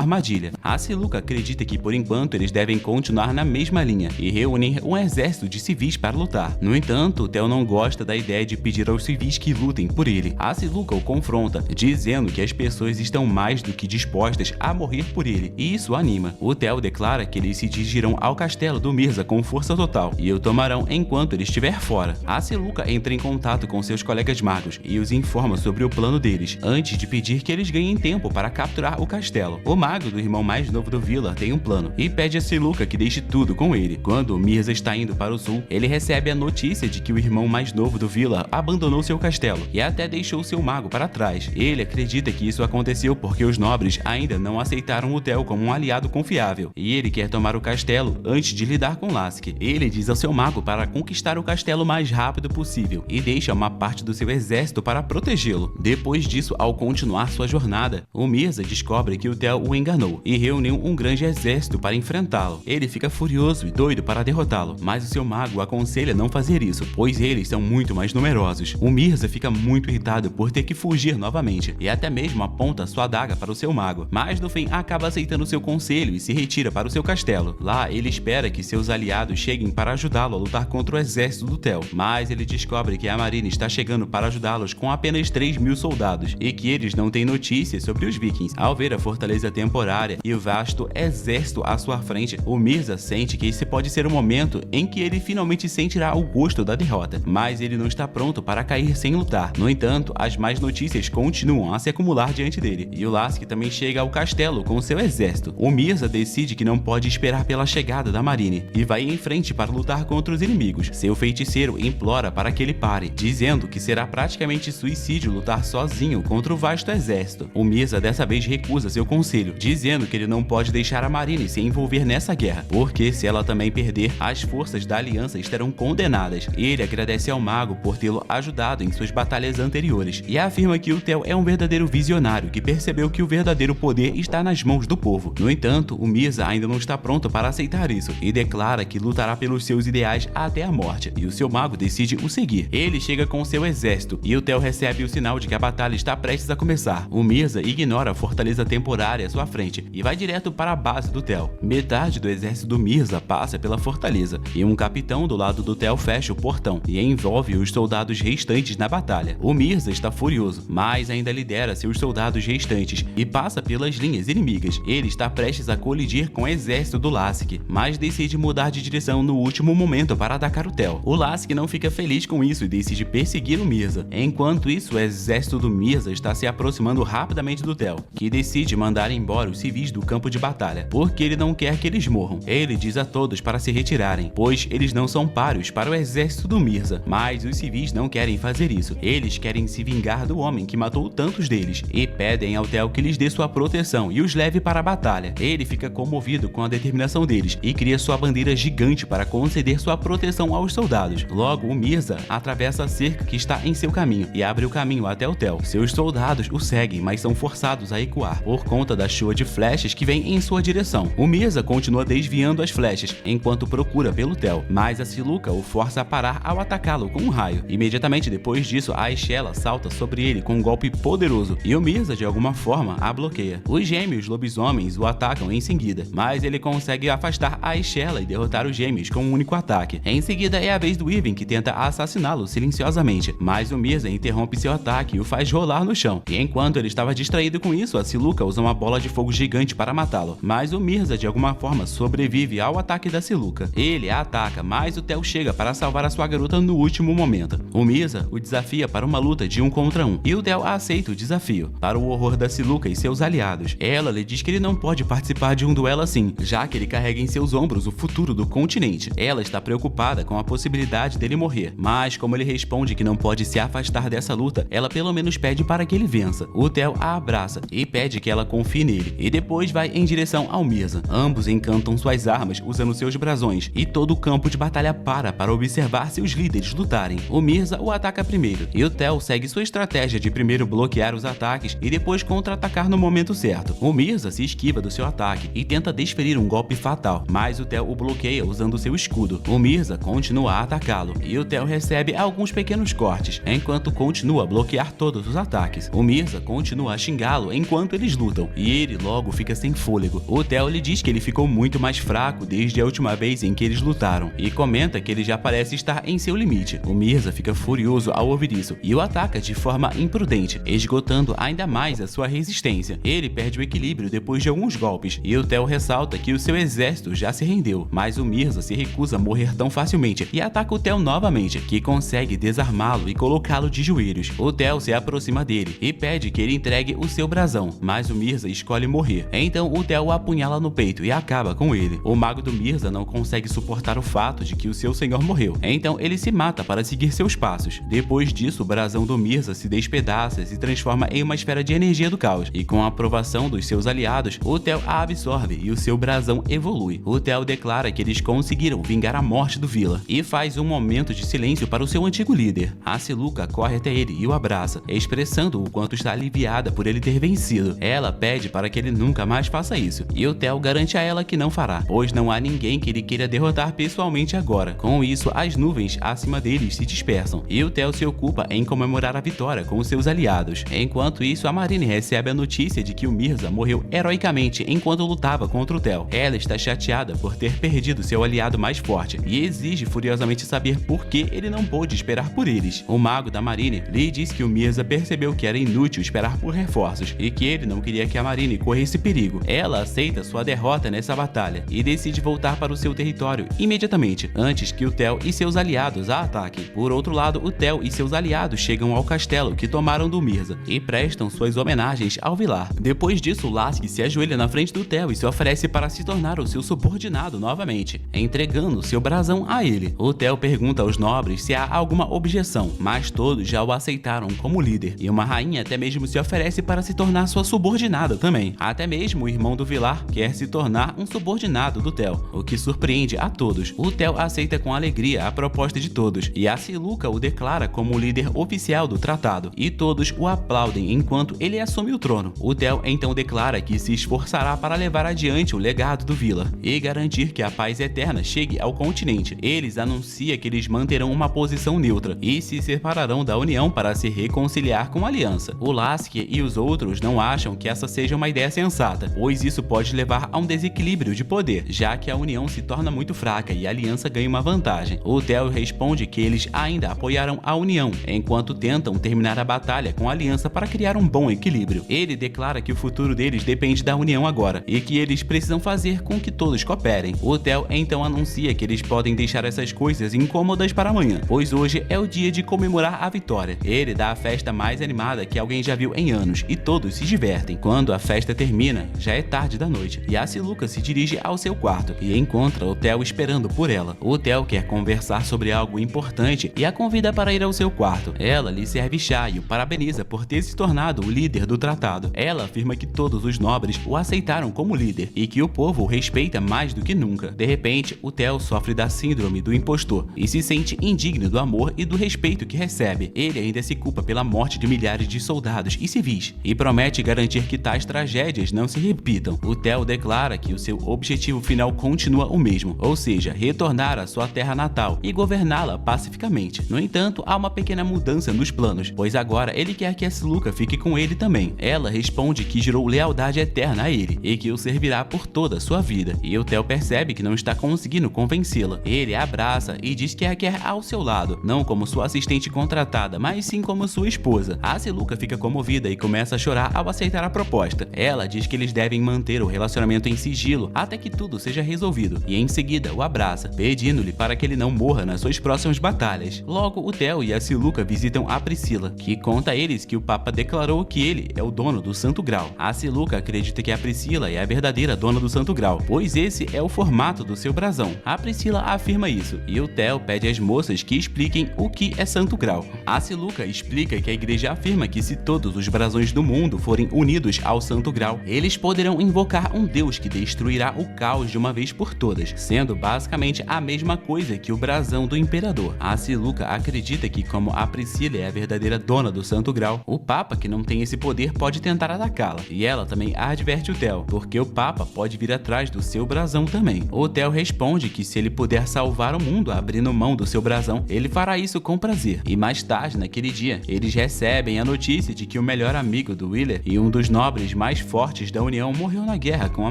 armadilha. A Siluca acredita que por enquanto eles devem continuar na mesma linha e reunir um exército de civis para lutar. No entanto, o Theo não gosta da ideia de pedir aos civis que lutem por ele. A Siluca o confronta, dizendo que as pessoas estão mais do que dispostas a morrer por ele, e isso anima. O Theo declara que eles se dirigirão ao castelo do Mirza com força total e o tomarão enquanto ele estiver fora. A Siluca entra em contato com seus colegas magos e os informa sobre o plano deles, antes de pedir que eles ganhem tempo para capturar o castelo. O mago do irmão mais novo do Villar tem um plano e pede a Siluca que deixe tudo com ele. Quando o Mirza está indo para o sul, ele recebe a notícia de que o irmão mais novo do Villar abandonou seu castelo e até deixou seu mago para trás. Ele acredita que isso aconteceu porque os nobres ainda não aceitaram o Theo como um aliado confiável e ele quer tomar o castelo antes de lidar com Lasik. Ele diz ao seu mago para conquistar o castelo o mais rápido possível e deixa uma parte do seu exército para protegê-lo. Depois disso, ao continuar sua jornada, o Mirza descobre que o Theo o enganou e reuniu um grande exército para enfrentá-lo. Ele fica furioso e doido para derrotá-lo, mas o seu mago aconselha não fazer isso, pois eles são muito mais numerosos. O Mirza fica muito irritado por ter que fugir novamente e até mesmo aponta sua adaga para o seu mago, mas no fim acaba aceitando seu conselho e se retira para o seu castelo. Lá, ele espera que seus aliados cheguem para ajudá-lo a lutar contra o exército do Theo, mas ele descobre que a Marine está chegando para ajudá-los com apenas 3.000 soldados e que eles não têm notícias sobre os vikings. Ao ver a fortaleza temporária e o vasto exército à sua frente, o Mirza sente que esse pode ser o momento em que ele finalmente sentirá o gosto da derrota, mas ele não está pronto para cair sem lutar. No entanto, as más notícias continuam a se acumular diante dele, e o Lasik também chega ao castelo com seu exército. O Mirza decide que não pode esperar pela chegada da Marine e vai em frente para lutar contra os inimigos. Seu feiticeiro implora para que ele pare, dizendo que será praticamente suicídio lutar sozinho contra o vasto exército. O Mirza dessa vez recusa seu conselho, dizendo que ele não pode deixar a Marine se envolver nessa guerra, porque se ela também perder, as forças da aliança estarão condenadas. Ele agradece ao mago por tê-lo ajudado em suas batalhas anteriores e afirma que o Theo é um verdadeiro visionário que percebeu que o verdadeiro poder está nas mãos do povo. No entanto, o Mirza ainda não está pronto para aceitar isso e declara que lutará pelos seus ideais até a morte, e o seu mago decide o seguir. Ele chega com seu exército e o Theo recebe o sinal de que a batalha está prestes a começar. O Mirza ignora a fortaleza temporária à sua frente e vai direto para a base do Theo. Metade do exército do Mirza passa pela fortaleza e um capitão do lado do Theo fecha o portão e envolve os soldados restantes na batalha. O Mirza está furioso, mas ainda lidera seus soldados restantes e passa pelas linhas inimigas. Ele está prestes a colidir com o exército do Lasik, mas decide mudar de direção no último momento para atacar o Theo. O Lasik não fica feliz com isso e decide perseguir o Mirza. Enquanto isso, o exército do Mirza está se aproximando rapidamente do Theo, que decide mandar embora os civis do campo de batalha, porque ele não quer que eles morram. Ele diz a todos para se retirarem, pois eles não são páreos para o exército do Mirza, mas os civis não querem fazer isso. Eles querem se vingar do homem que matou tantos deles e pedem ao Theo que lhes dê sua proteção e os leve para a batalha. Ele fica comovido com a determinação deles e cria sua bandeira gigante para conceder sua proteção aos soldados. Logo, o Mirza atravessa a cerca que está em seu caminho e abre o caminho até o Theo. Seus soldados o seguem, mas são forçados a recuar por conta da chuva de flechas que vem em sua direção. O Mirza continua desviando as flechas enquanto procura pelo Theo, mas a Siluca o força a parar ao atacá-lo com um raio. Imediatamente depois disso, a Estela salta sobre ele com um golpe poderoso e o Mirza de alguma forma a bloqueia. Os gêmeos lobisomens o atacam em seguida, mas ele consegue afastar a Estela e derrotar os gêmeos com um único ataque. Em seguida é a vez do Ivan, que tenta assassiná-lo silenciosamente, mas o Mirza interrompe seu ataque e o faz rolar no chão. E enquanto ele estava distraído com isso, a Siluca usa uma bola de fogo gigante para matá-lo, mas o Mirza de alguma forma sobrevive ao ataque da Siluca. Ele a ataca, mas o Theo chega para salvar a sua garota no último momento. O Mirza o desafia para uma luta de 1 contra 1 e o Theo aceita o desafio, para o horror da Siluca e seus aliados. Ela lhe diz que ele não pode participar de um duelo assim, já que ele carrega em seus ombros o futuro do continente. Ela está preocupada com a possibilidade dele morrer, mas como ele responde que não pode se afastar dessa luta, ela pelo menos pede para que ele vença. O Theo a abraça e pede que ela confie nele, e depois vai em direção ao Mirza. Ambos encantam suas armas usando seus brasões, e todo o campo de batalha para observar seus líderes lutarem. O Mirza o ataca primeiro, e o Theo segue sua estratégia de primeiro bloquear os ataques e depois contra-atacar no momento certo. O Mirza se esquiva do seu ataque e tenta desferir um golpe fatal, mas o Theo o bloqueia usando seu escudo. O Mirza continua a atacá-lo e o Theo recebe alguns pequenos cortes, enquanto continua a bloquear todos os ataques. O Mirza continua a xingá-lo enquanto eles lutam e ele logo fica sem fôlego. O Theo lhe diz que ele ficou muito mais fraco desde a última vez em que eles lutaram e comenta que ele já parece estar em seu limite. O Mirza fica furioso ao ouvir isso e o ataca de forma imprudente, esgotando ainda mais a sua resistência. Ele perde o equilíbrio depois de alguns golpes e o Theo ressalta que o seu exército já se rendeu, mas o Mirza se recusa a morrer tão facilmente e ataca o Theo novamente, que consegue desarmá-lo e colocá-lo de joelhos. O Theo se aproxima dele e pede que ele entregue o seu brasão, mas o Mirza escolhe morrer. Então o Theo o apunhala no peito e acaba com ele. O mago do Mirza não consegue suportar o fato de que o seu senhor morreu, então ele se mata para seguir seus passos. Depois disso, o brasão do Mirza se despedaça e se transforma em uma esfera de energia do caos, e com a aprovação dos seus aliados, o Theo a absorve e o seu brasão evolui. O Theo declara que eles conseguiram vingar a morte do Vila e faz um momento de silêncio para o seu antigo líder. A Siluca corre até ele e o abraça, expressando o quanto está aliviada por ele ter vencido. Ela pede para que ele nunca mais faça isso, e o Theo garante a ela que não fará, pois não há ninguém que ele queira derrotar pessoalmente agora. Com isso, as nuvens acima deles se dispersam e o Theo se ocupa em comemorar a vitória com os seus aliados. Enquanto isso, a Marine recebe a notícia de que o Mirza morreu heroicamente enquanto lutava contra o Theo. Ela está chateada por ter perdido seu aliado mais forte e exige furiosamente saber por que ele não pôde esperar por eles. O mago da Marine lhe diz que o Mirza percebeu que era inútil esperar por reforços e que ele não queria que a Marine corresse perigo. Ela aceita sua derrota nessa batalha e decide voltar para o seu território imediatamente, antes que o Theo e seus aliados a ataquem. Por outro lado, o Theo e seus aliados chegam ao castelo que tomaram do Mirza e prestam suas homenagens ao Vilar. Depois disso, Lasky se ajoelha na frente do Theo e se oferece para se tornar o seu subordinado novamente, entregando seu brasão a ele. O Theo pergunta aos nobres se há alguma objeção, mas todos já o aceitaram como líder, e uma rainha até mesmo se oferece para se tornar sua subordinada também. Até mesmo o irmão do Vilar quer se tornar um subordinado do Theo, o que surpreende a todos. O Theo aceita com alegria a proposta de todos, e a Siluca o declara como o líder oficial do tratado, e todos o aplaudem enquanto ele assume o trono. O Theo então declara que se esforçará para levar adiante o legado do Vila e garantir que a paz eterna chegue ao continente. Eles anunciam que eles manterão uma posição neutra e se separarão da União para se reconciliar com a Aliança. O Lasky e os outros não acham que essa seja uma ideia sensata, pois isso pode levar a um desequilíbrio de poder, já que a União se torna muito fraca e a Aliança ganha uma vantagem. O Theo responde que eles ainda apoiarão a União, enquanto tentam terminar a batalha com a Aliança para criar um bom equilíbrio. Ele declara que o futuro deles depende da União agora e que eles precisam fazer com que todos cooperem. O Theo então anuncia que eles podem deixar essas coisas incômodas para amanhã, pois hoje é o dia de comemorar a vitória. Ele dá a festa mais animada que alguém já viu em anos e todos se divertem. Quando a festa termina, já é tarde da noite e a Siluca se dirige ao seu quarto e encontra o Theo esperando por ela. O Theo quer conversar sobre algo importante e a convida para ir ao seu quarto. Ela lhe serve chá e o parabeniza por ter se tornado o líder do tratado. Ela afirma que todos os nobres o aceitaram como líder e que o povo o respeita mais do que nunca. De repente, o Theo sofre da síndrome do impostor e se sente indigno do amor e do respeito que recebe. Ele ainda se culpa pela morte de milhares de soldados e civis e promete garantir que tais tragédias não se repitam. O Theo declara que o seu objetivo final continua o mesmo, ou seja, retornar à sua terra natal e governá-la pacificamente. No entanto, há uma pequena mudança nos planos, pois agora ele quer que a Siluca fique com ele também. Ela responde que jurou lealdade eterna a ele e que o servirá por toda a sua vida, e o Theo percebe que não está conseguindo convencê-la. Ele a abraça e diz que a quer ao seu lado, não como sua assistente contratada, mas sim como sua esposa. A Siluca fica comovida e começa a chorar ao aceitar a proposta. Ela diz que eles devem manter o relacionamento em sigilo até que tudo seja resolvido, e em seguida o abraça, pedindo-lhe para que ele não morra nas suas próximas batalhas. Logo, o Theo e a Siluca visitam a Priscila, que conta a eles que o Papa declarou que ele é o dono do Santo Grau. A Siluca acredita que a Priscila é a verdadeira dona do Santo Grau, pois esse é o formato do seu brasão. A Priscila afirma isso, e o Theo pede às moças que expliquem o que é Santo Grau. A Siluca explica que a igreja afirma que se todos os brasões do mundo forem unidos ao Santo Grau, eles poderão invocar um deus que destruirá o caos de uma vez por todas, sendo basicamente a mesma coisa que o brasão do imperador. A Siluca acredita que, como a Priscila é a verdadeira dona do Santo Grau, o Papa, que não tem esse poder, pode tentar atacá-la, e ela também adverte o Theo, porque o Papa ela pode vir atrás do seu brasão também. O Theo responde que se ele puder salvar o mundo abrindo mão do seu brasão, ele fará isso com prazer. E mais tarde, naquele dia, eles recebem a notícia de que o melhor amigo do Wheeler e um dos nobres mais fortes da União morreu na guerra com a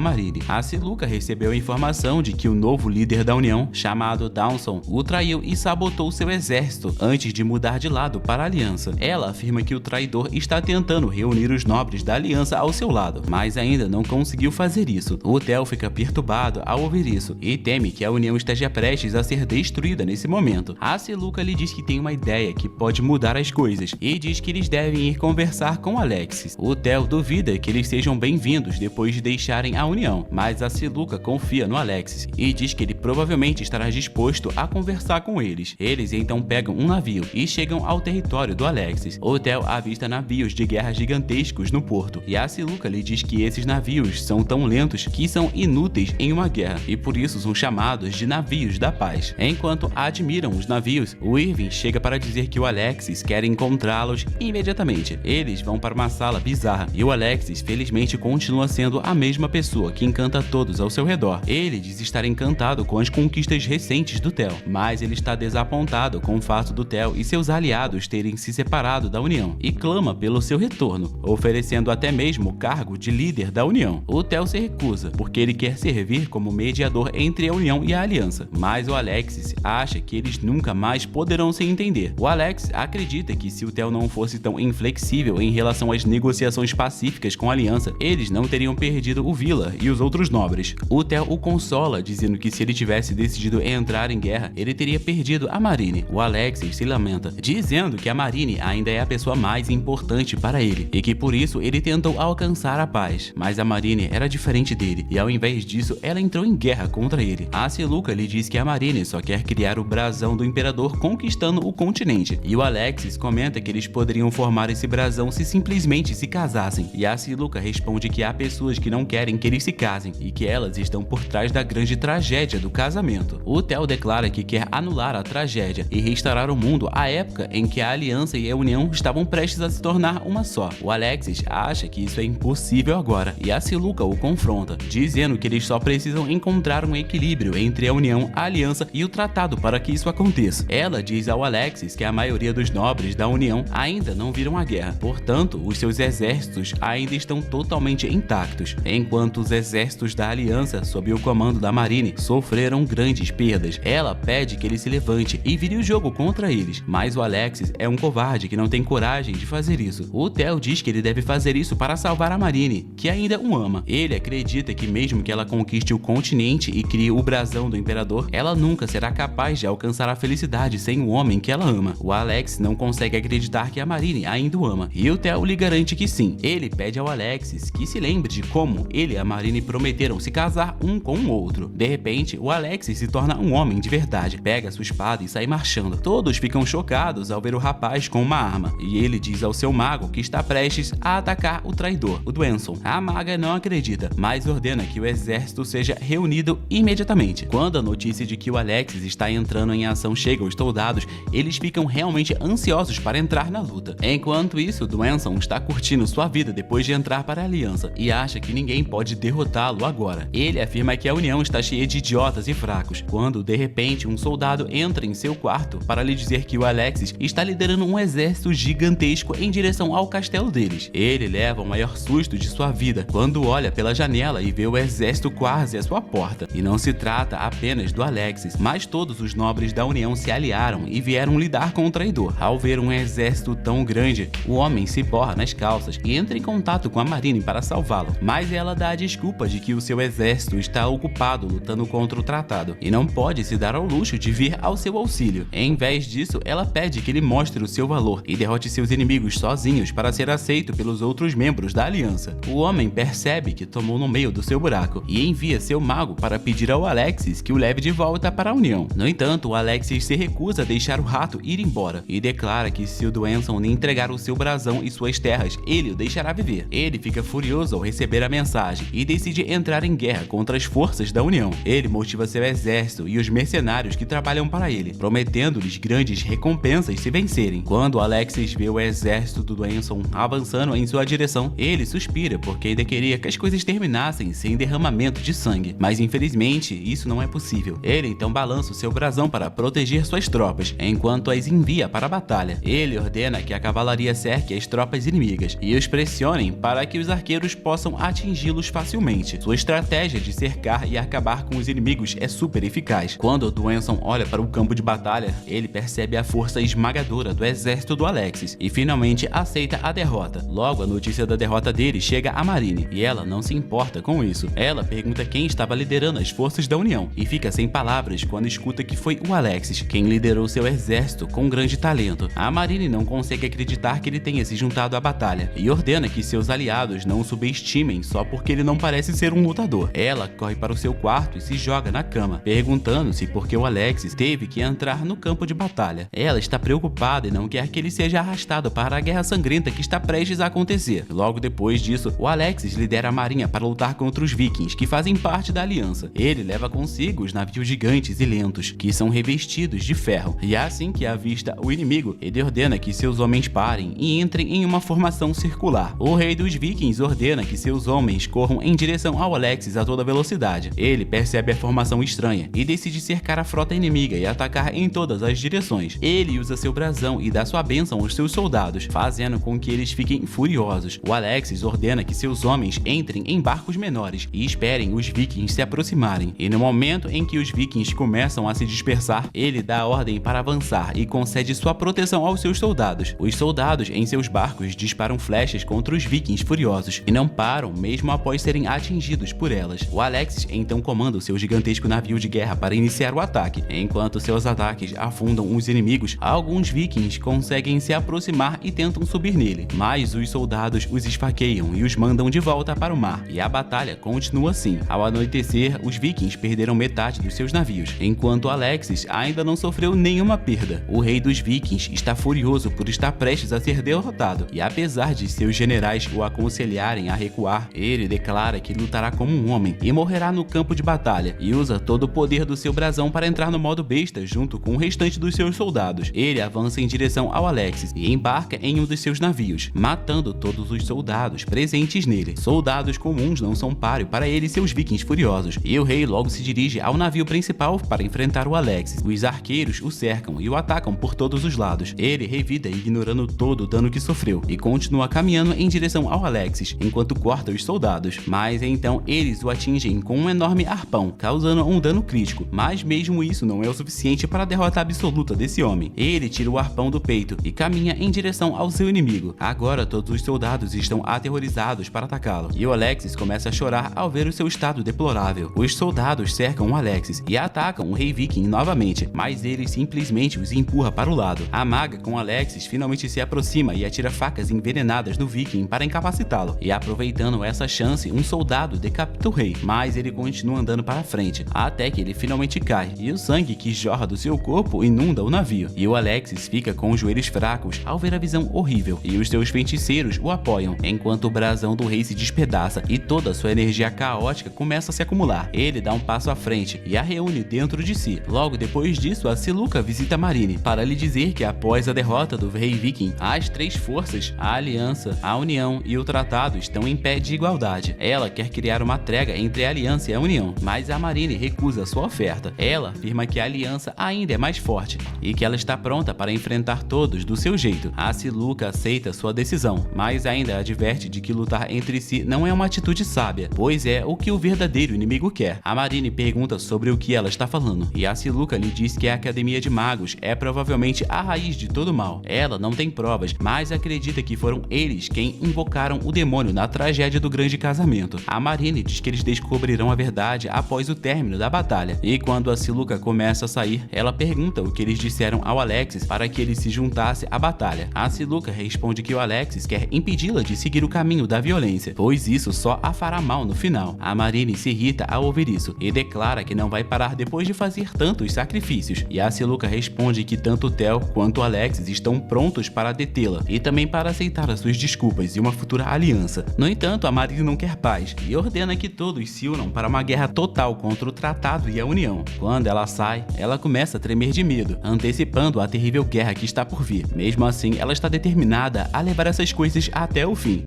Marine. A Siluca recebeu a informação de que o novo líder da União, chamado Dawson, o traiu e sabotou seu exército antes de mudar de lado para a Aliança. Ela afirma que o traidor está tentando reunir os nobres da Aliança ao seu lado, mas ainda não conseguiu fazer isso. O Theo fica perturbado ao ouvir isso e teme que a União esteja prestes a ser destruída nesse momento. A Siluca lhe diz que tem uma ideia que pode mudar as coisas e diz que eles devem ir conversar com Alexis. O Theo duvida que eles sejam bem-vindos depois de deixarem a União, mas a Siluca confia no Alexis e diz que ele provavelmente estará disposto a conversar com eles. Eles então pegam um navio e chegam ao território do Alexis. O Theo avista navios de guerra gigantescos no porto e a Siluca lhe diz que esses navios são tão lentos que são inúteis em uma guerra e por isso são chamados de navios da paz. Enquanto admiram os navios, o Irving chega para dizer que o Alexis quer encontrá-los imediatamente. Eles vão para uma sala bizarra e o Alexis felizmente continua sendo a mesma pessoa que encanta todos ao seu redor. Ele diz estar encantado com as conquistas recentes do Theo, mas ele está desapontado com o fato do Theo e seus aliados terem se separado da União e clama pelo seu retorno, oferecendo até mesmo o cargo de líder da União. O Theo se recusa, porque ele quer servir como mediador entre a União e a Aliança, mas o Alexis acha que eles nunca mais poderão se entender. O Alex acredita que se o Theo não fosse tão inflexível em relação às negociações pacíficas com a Aliança, eles não teriam perdido o Wheeler e os outros nobres. O Theo o consola, dizendo que se ele tivesse decidido entrar em guerra, ele teria perdido a Marine. O Alexis se lamenta, dizendo que a Marine ainda é a pessoa mais importante para ele e que por isso ele tentou alcançar a paz. Mas a Marine era diferente dele e ao invés disso ela entrou em guerra contra ele. A Siluca lhe diz que a Marine só quer criar o brasão do Imperador conquistando o continente e o Alexis comenta que eles poderiam formar esse brasão se simplesmente se casassem. E a Siluca responde que há pessoas que não querem que eles se casem e que elas estão por trás da grande tragédia do casamento. O Theo declara que quer anular a tragédia e restaurar o mundo à época em que a Aliança e a União estavam prestes a se tornar uma só. O Alexis acha que isso é impossível agora e a Siluca o confronta, dizendo que eles só precisam encontrar um equilíbrio entre a União, a Aliança e o Tratado para que isso aconteça. Ela diz ao Alexis que a maioria dos nobres da União ainda não viram a guerra, portanto, os seus exércitos ainda estão totalmente intactos, enquanto os exércitos da Aliança, sob o comando da Marine, sofreram grandes perdas. Ela pede que ele se levante e vire o jogo contra eles, mas o Alexis é um covarde que não tem coragem de fazer isso. O Theo diz que ele deve fazer isso para salvar a Marine, que ainda o ama. Ele acredita que mesmo que ela conquiste o continente e crie o brasão do Imperador, ela nunca será capaz de alcançar a felicidade sem o homem que ela ama. O Alex não consegue acreditar que a Marine ainda o ama, e o Theo lhe garante que sim. Ele pede ao Alexis que se lembre de como ele e a Marine prometeram se casar um com o outro. De repente, o Alexis se torna um homem de verdade, pega sua espada e sai marchando. Todos ficam chocados ao ver o rapaz com uma arma, e ele diz ao seu mago que está prestes a atacar o traidor, o Dawson. A maga não acredita, mas ordena que o exército seja reunido imediatamente. Quando a notícia de que o Alexis está entrando em ação chega aos soldados, eles ficam realmente ansiosos para entrar na luta. Enquanto isso, Dawson está curtindo sua vida depois de entrar para a Aliança e acha que ninguém pode derrotá-lo agora. Ele afirma que a União está cheia de idiotas e fracos, quando de repente um soldado entra em seu quarto para lhe dizer que o Alexis está liderando um exército gigantesco em direção ao castelo deles. Ele leva o maior susto de sua vida quando olha pela janela e vê o exército quase à sua porta. E não se trata apenas do Alexis, mas todos os nobres da União se aliaram e vieram lidar com o traidor. Ao ver um exército tão grande, o homem se borra nas calças e entra em contato com a Marine para salvá-lo, mas ela dá a desculpa de que o seu exército está ocupado lutando contra o tratado e não pode se dar ao luxo de vir ao seu auxílio. Em vez disso, ela pede que ele mostre o seu valor e derrote seus inimigos sozinhos para ser aceito pelos outros membros da Aliança. O homem percebe que tomou no meio do seu buraco e envia seu mago para pedir ao Alexis que o leve de volta para a União. No entanto, o Alexis se recusa a deixar o rato ir embora e declara que se o Dawson Anson lhe entregar o seu brasão e suas terras, ele o deixará viver. Ele fica furioso ao receber a mensagem e decide entrar em guerra contra as forças da União. Ele motiva seu exército e os mercenários que trabalham para ele, prometendo-lhes grandes recompensas se vencerem. Quando Alexis vê o exército do Anson avançando em sua direção, ele suspira porque ainda queria que as coisas terminassem sem derramamento de sangue, mas infelizmente isso não é possível. Ele então balança o seu brasão para proteger suas tropas, enquanto as envia para a batalha. Ele ordena que a cavalaria cerque as tropas inimigas e os pressionem para que os arqueiros possam atingi-los facilmente. Sua estratégia de cercar e acabar com os inimigos é super eficaz. Quando Anson olha para o campo de batalha, ele percebe a força esmagadora do exército do Alexis e finalmente aceita a derrota. Logo, a notícia da derrota dele chega a Marine e ela não se importa com isso. Ela pergunta quem estava liderando as forças da União e fica sem palavras quando escuta que foi o Alexis quem liderou seu exército com grande talento. A Marine não consegue acreditar que ele tenha se juntado à batalha e ordena que seus aliados não o subestimem só porque ele não parece ser um lutador. Ela corre para o seu quarto e se joga na cama, perguntando-se por que o Alexis teve que entrar no campo de batalha. Ela está preocupada e não quer que ele seja arrastado para a guerra sangrenta que está prestes a acontecer. Logo depois disso, o Alexis lidera a marinha para lutar contra os vikings, que fazem parte da aliança. Ele leva consigo os navios gigantes e lentos, que são revestidos de ferro, e assim que avista o inimigo, ele ordena que seus homens parem e entrem em uma formação circular. O rei dos vikings ordena que seus homens corram em direção ao Alexis a toda velocidade. Ele percebe a formação estranha e decide cercar a frota inimiga e atacar em todas as direções. Ele usa seu brasão e dá sua bênção aos seus soldados, fazendo com que eles fiquem furiosos. O Alexis ordena que seus homens entrem em barcos menores e esperem os vikings se aproximarem. E no momento em que os vikings começam a se dispersar, ele dá a ordem para avançar e concede sua proteção aos seus soldados. Os soldados em seus barcos disparam flechas contra os vikings furiosos e não param mesmo após serem atingidos por elas. O Alexis então comanda o seu gigantesco navio de guerra para iniciar o ataque. Enquanto seus ataques afundam os inimigos, alguns vikings conseguem se aproximar e tentam subir nele, mas os soldados os esfaqueiam e os mandam de volta para o mar, e a batalha continua assim. Ao anoitecer, os vikings perderam metade dos seus navios, enquanto Alexis ainda não sofreu nenhuma perda. O rei dos vikings está furioso por estar prestes a ser derrotado, e apesar de seus generais o aconselharem a recuar, ele declara que lutará como um homem e morrerá no campo de batalha, e usa todo o poder do seu brasão para entrar no modo besta junto com o restante dos seus soldados. Ele avança em direção ao Alexis e embarca em um dos seus navios, matando todos os soldados presentes nele. Soldados comuns não são páreo para ele e seus vikings furiosos, e o rei logo se dirige ao navio principal para enfrentar o Alexis. Os arqueiros o cercam e o atacam por todos os lados. Ele revida ignorando todo o dano que sofreu e continua caminhando em direção ao Alexis enquanto corta os soldados, mas então eles o atingem com um enorme arpão, causando um dano crítico, mas mesmo isso não é o suficiente para a derrota absoluta desse homem. Ele tira o arpão do peito e caminha em direção ao seu inimigo. Agora todos os soldados estão aterrorizados para atacá-lo, e o Alexis começa a chorar ao ver o seu estado deplorável. Os soldados cercam o Alexis e atacam o rei viking novamente, mas ele simplesmente os empurra para o lado. A maga com Alexis finalmente se aproxima e atira facas envenenadas no viking para incapacitá-lo, e aproveitando essa chance, um soldado decapita o rei, mas ele continua andando para frente, até que ele finalmente cai, e o sangue que jorra do seu corpo inunda o navio, e o Alexis fica com os joelhos fracos ao ver a visão horrível, e os seus feiticeiros o apoiam, enquanto o brasão do rei se despedaça e toda sua energia caótica começa a se acumular. Ele dá um passo à frente e a reúne dentro de si. Logo depois disso, a Siluca visita Marine para lhe dizer que após a derrota do rei viking, as três forças, a aliança, a união e o tratado estão em pé de igualdade. Ela quer criar uma trégua entre a aliança e a união, mas a Marine recusa sua oferta. Ela afirma que a aliança ainda é mais forte e que ela está pronta para enfrentar todos do seu jeito. A Siluca aceita sua decisão, mas ainda adverte de que lutar entre si não é uma atitude sábia, pois é o que o verdadeiro inimigo quer. A Marine pergunta sobre o que ela está falando, e a Siluca lhe diz que a Academia de Magos é provavelmente a raiz de todo mal. Ela não tem provas, mas acredita que foram eles quem invocaram o demônio na tragédia do grande casamento. A Marine diz que eles descobrirão a verdade após o término da batalha, e quando a Siluca começa a sair, ela pergunta o que eles disseram ao Alexis para que ele se juntasse à batalha. A Siluca responde que o Alexis quer impedi-la de seguir o caminho da violência, pois isso só a fará mal no final. A Marine se irrita ao ouvir isso e declara que não vai parar depois de fazer tantos sacrifícios, e a Siluca responde que tanto Theo quanto Alexis estão prontos prontos para detê-la e também para aceitar as suas desculpas e uma futura aliança. No entanto, a Marine não quer paz e ordena que todos se unam para uma guerra total contra o Tratado e a União. Quando ela sai, ela começa a tremer de medo, antecipando a terrível guerra que está por vir. Mesmo assim, ela está determinada a levar essas coisas até o fim.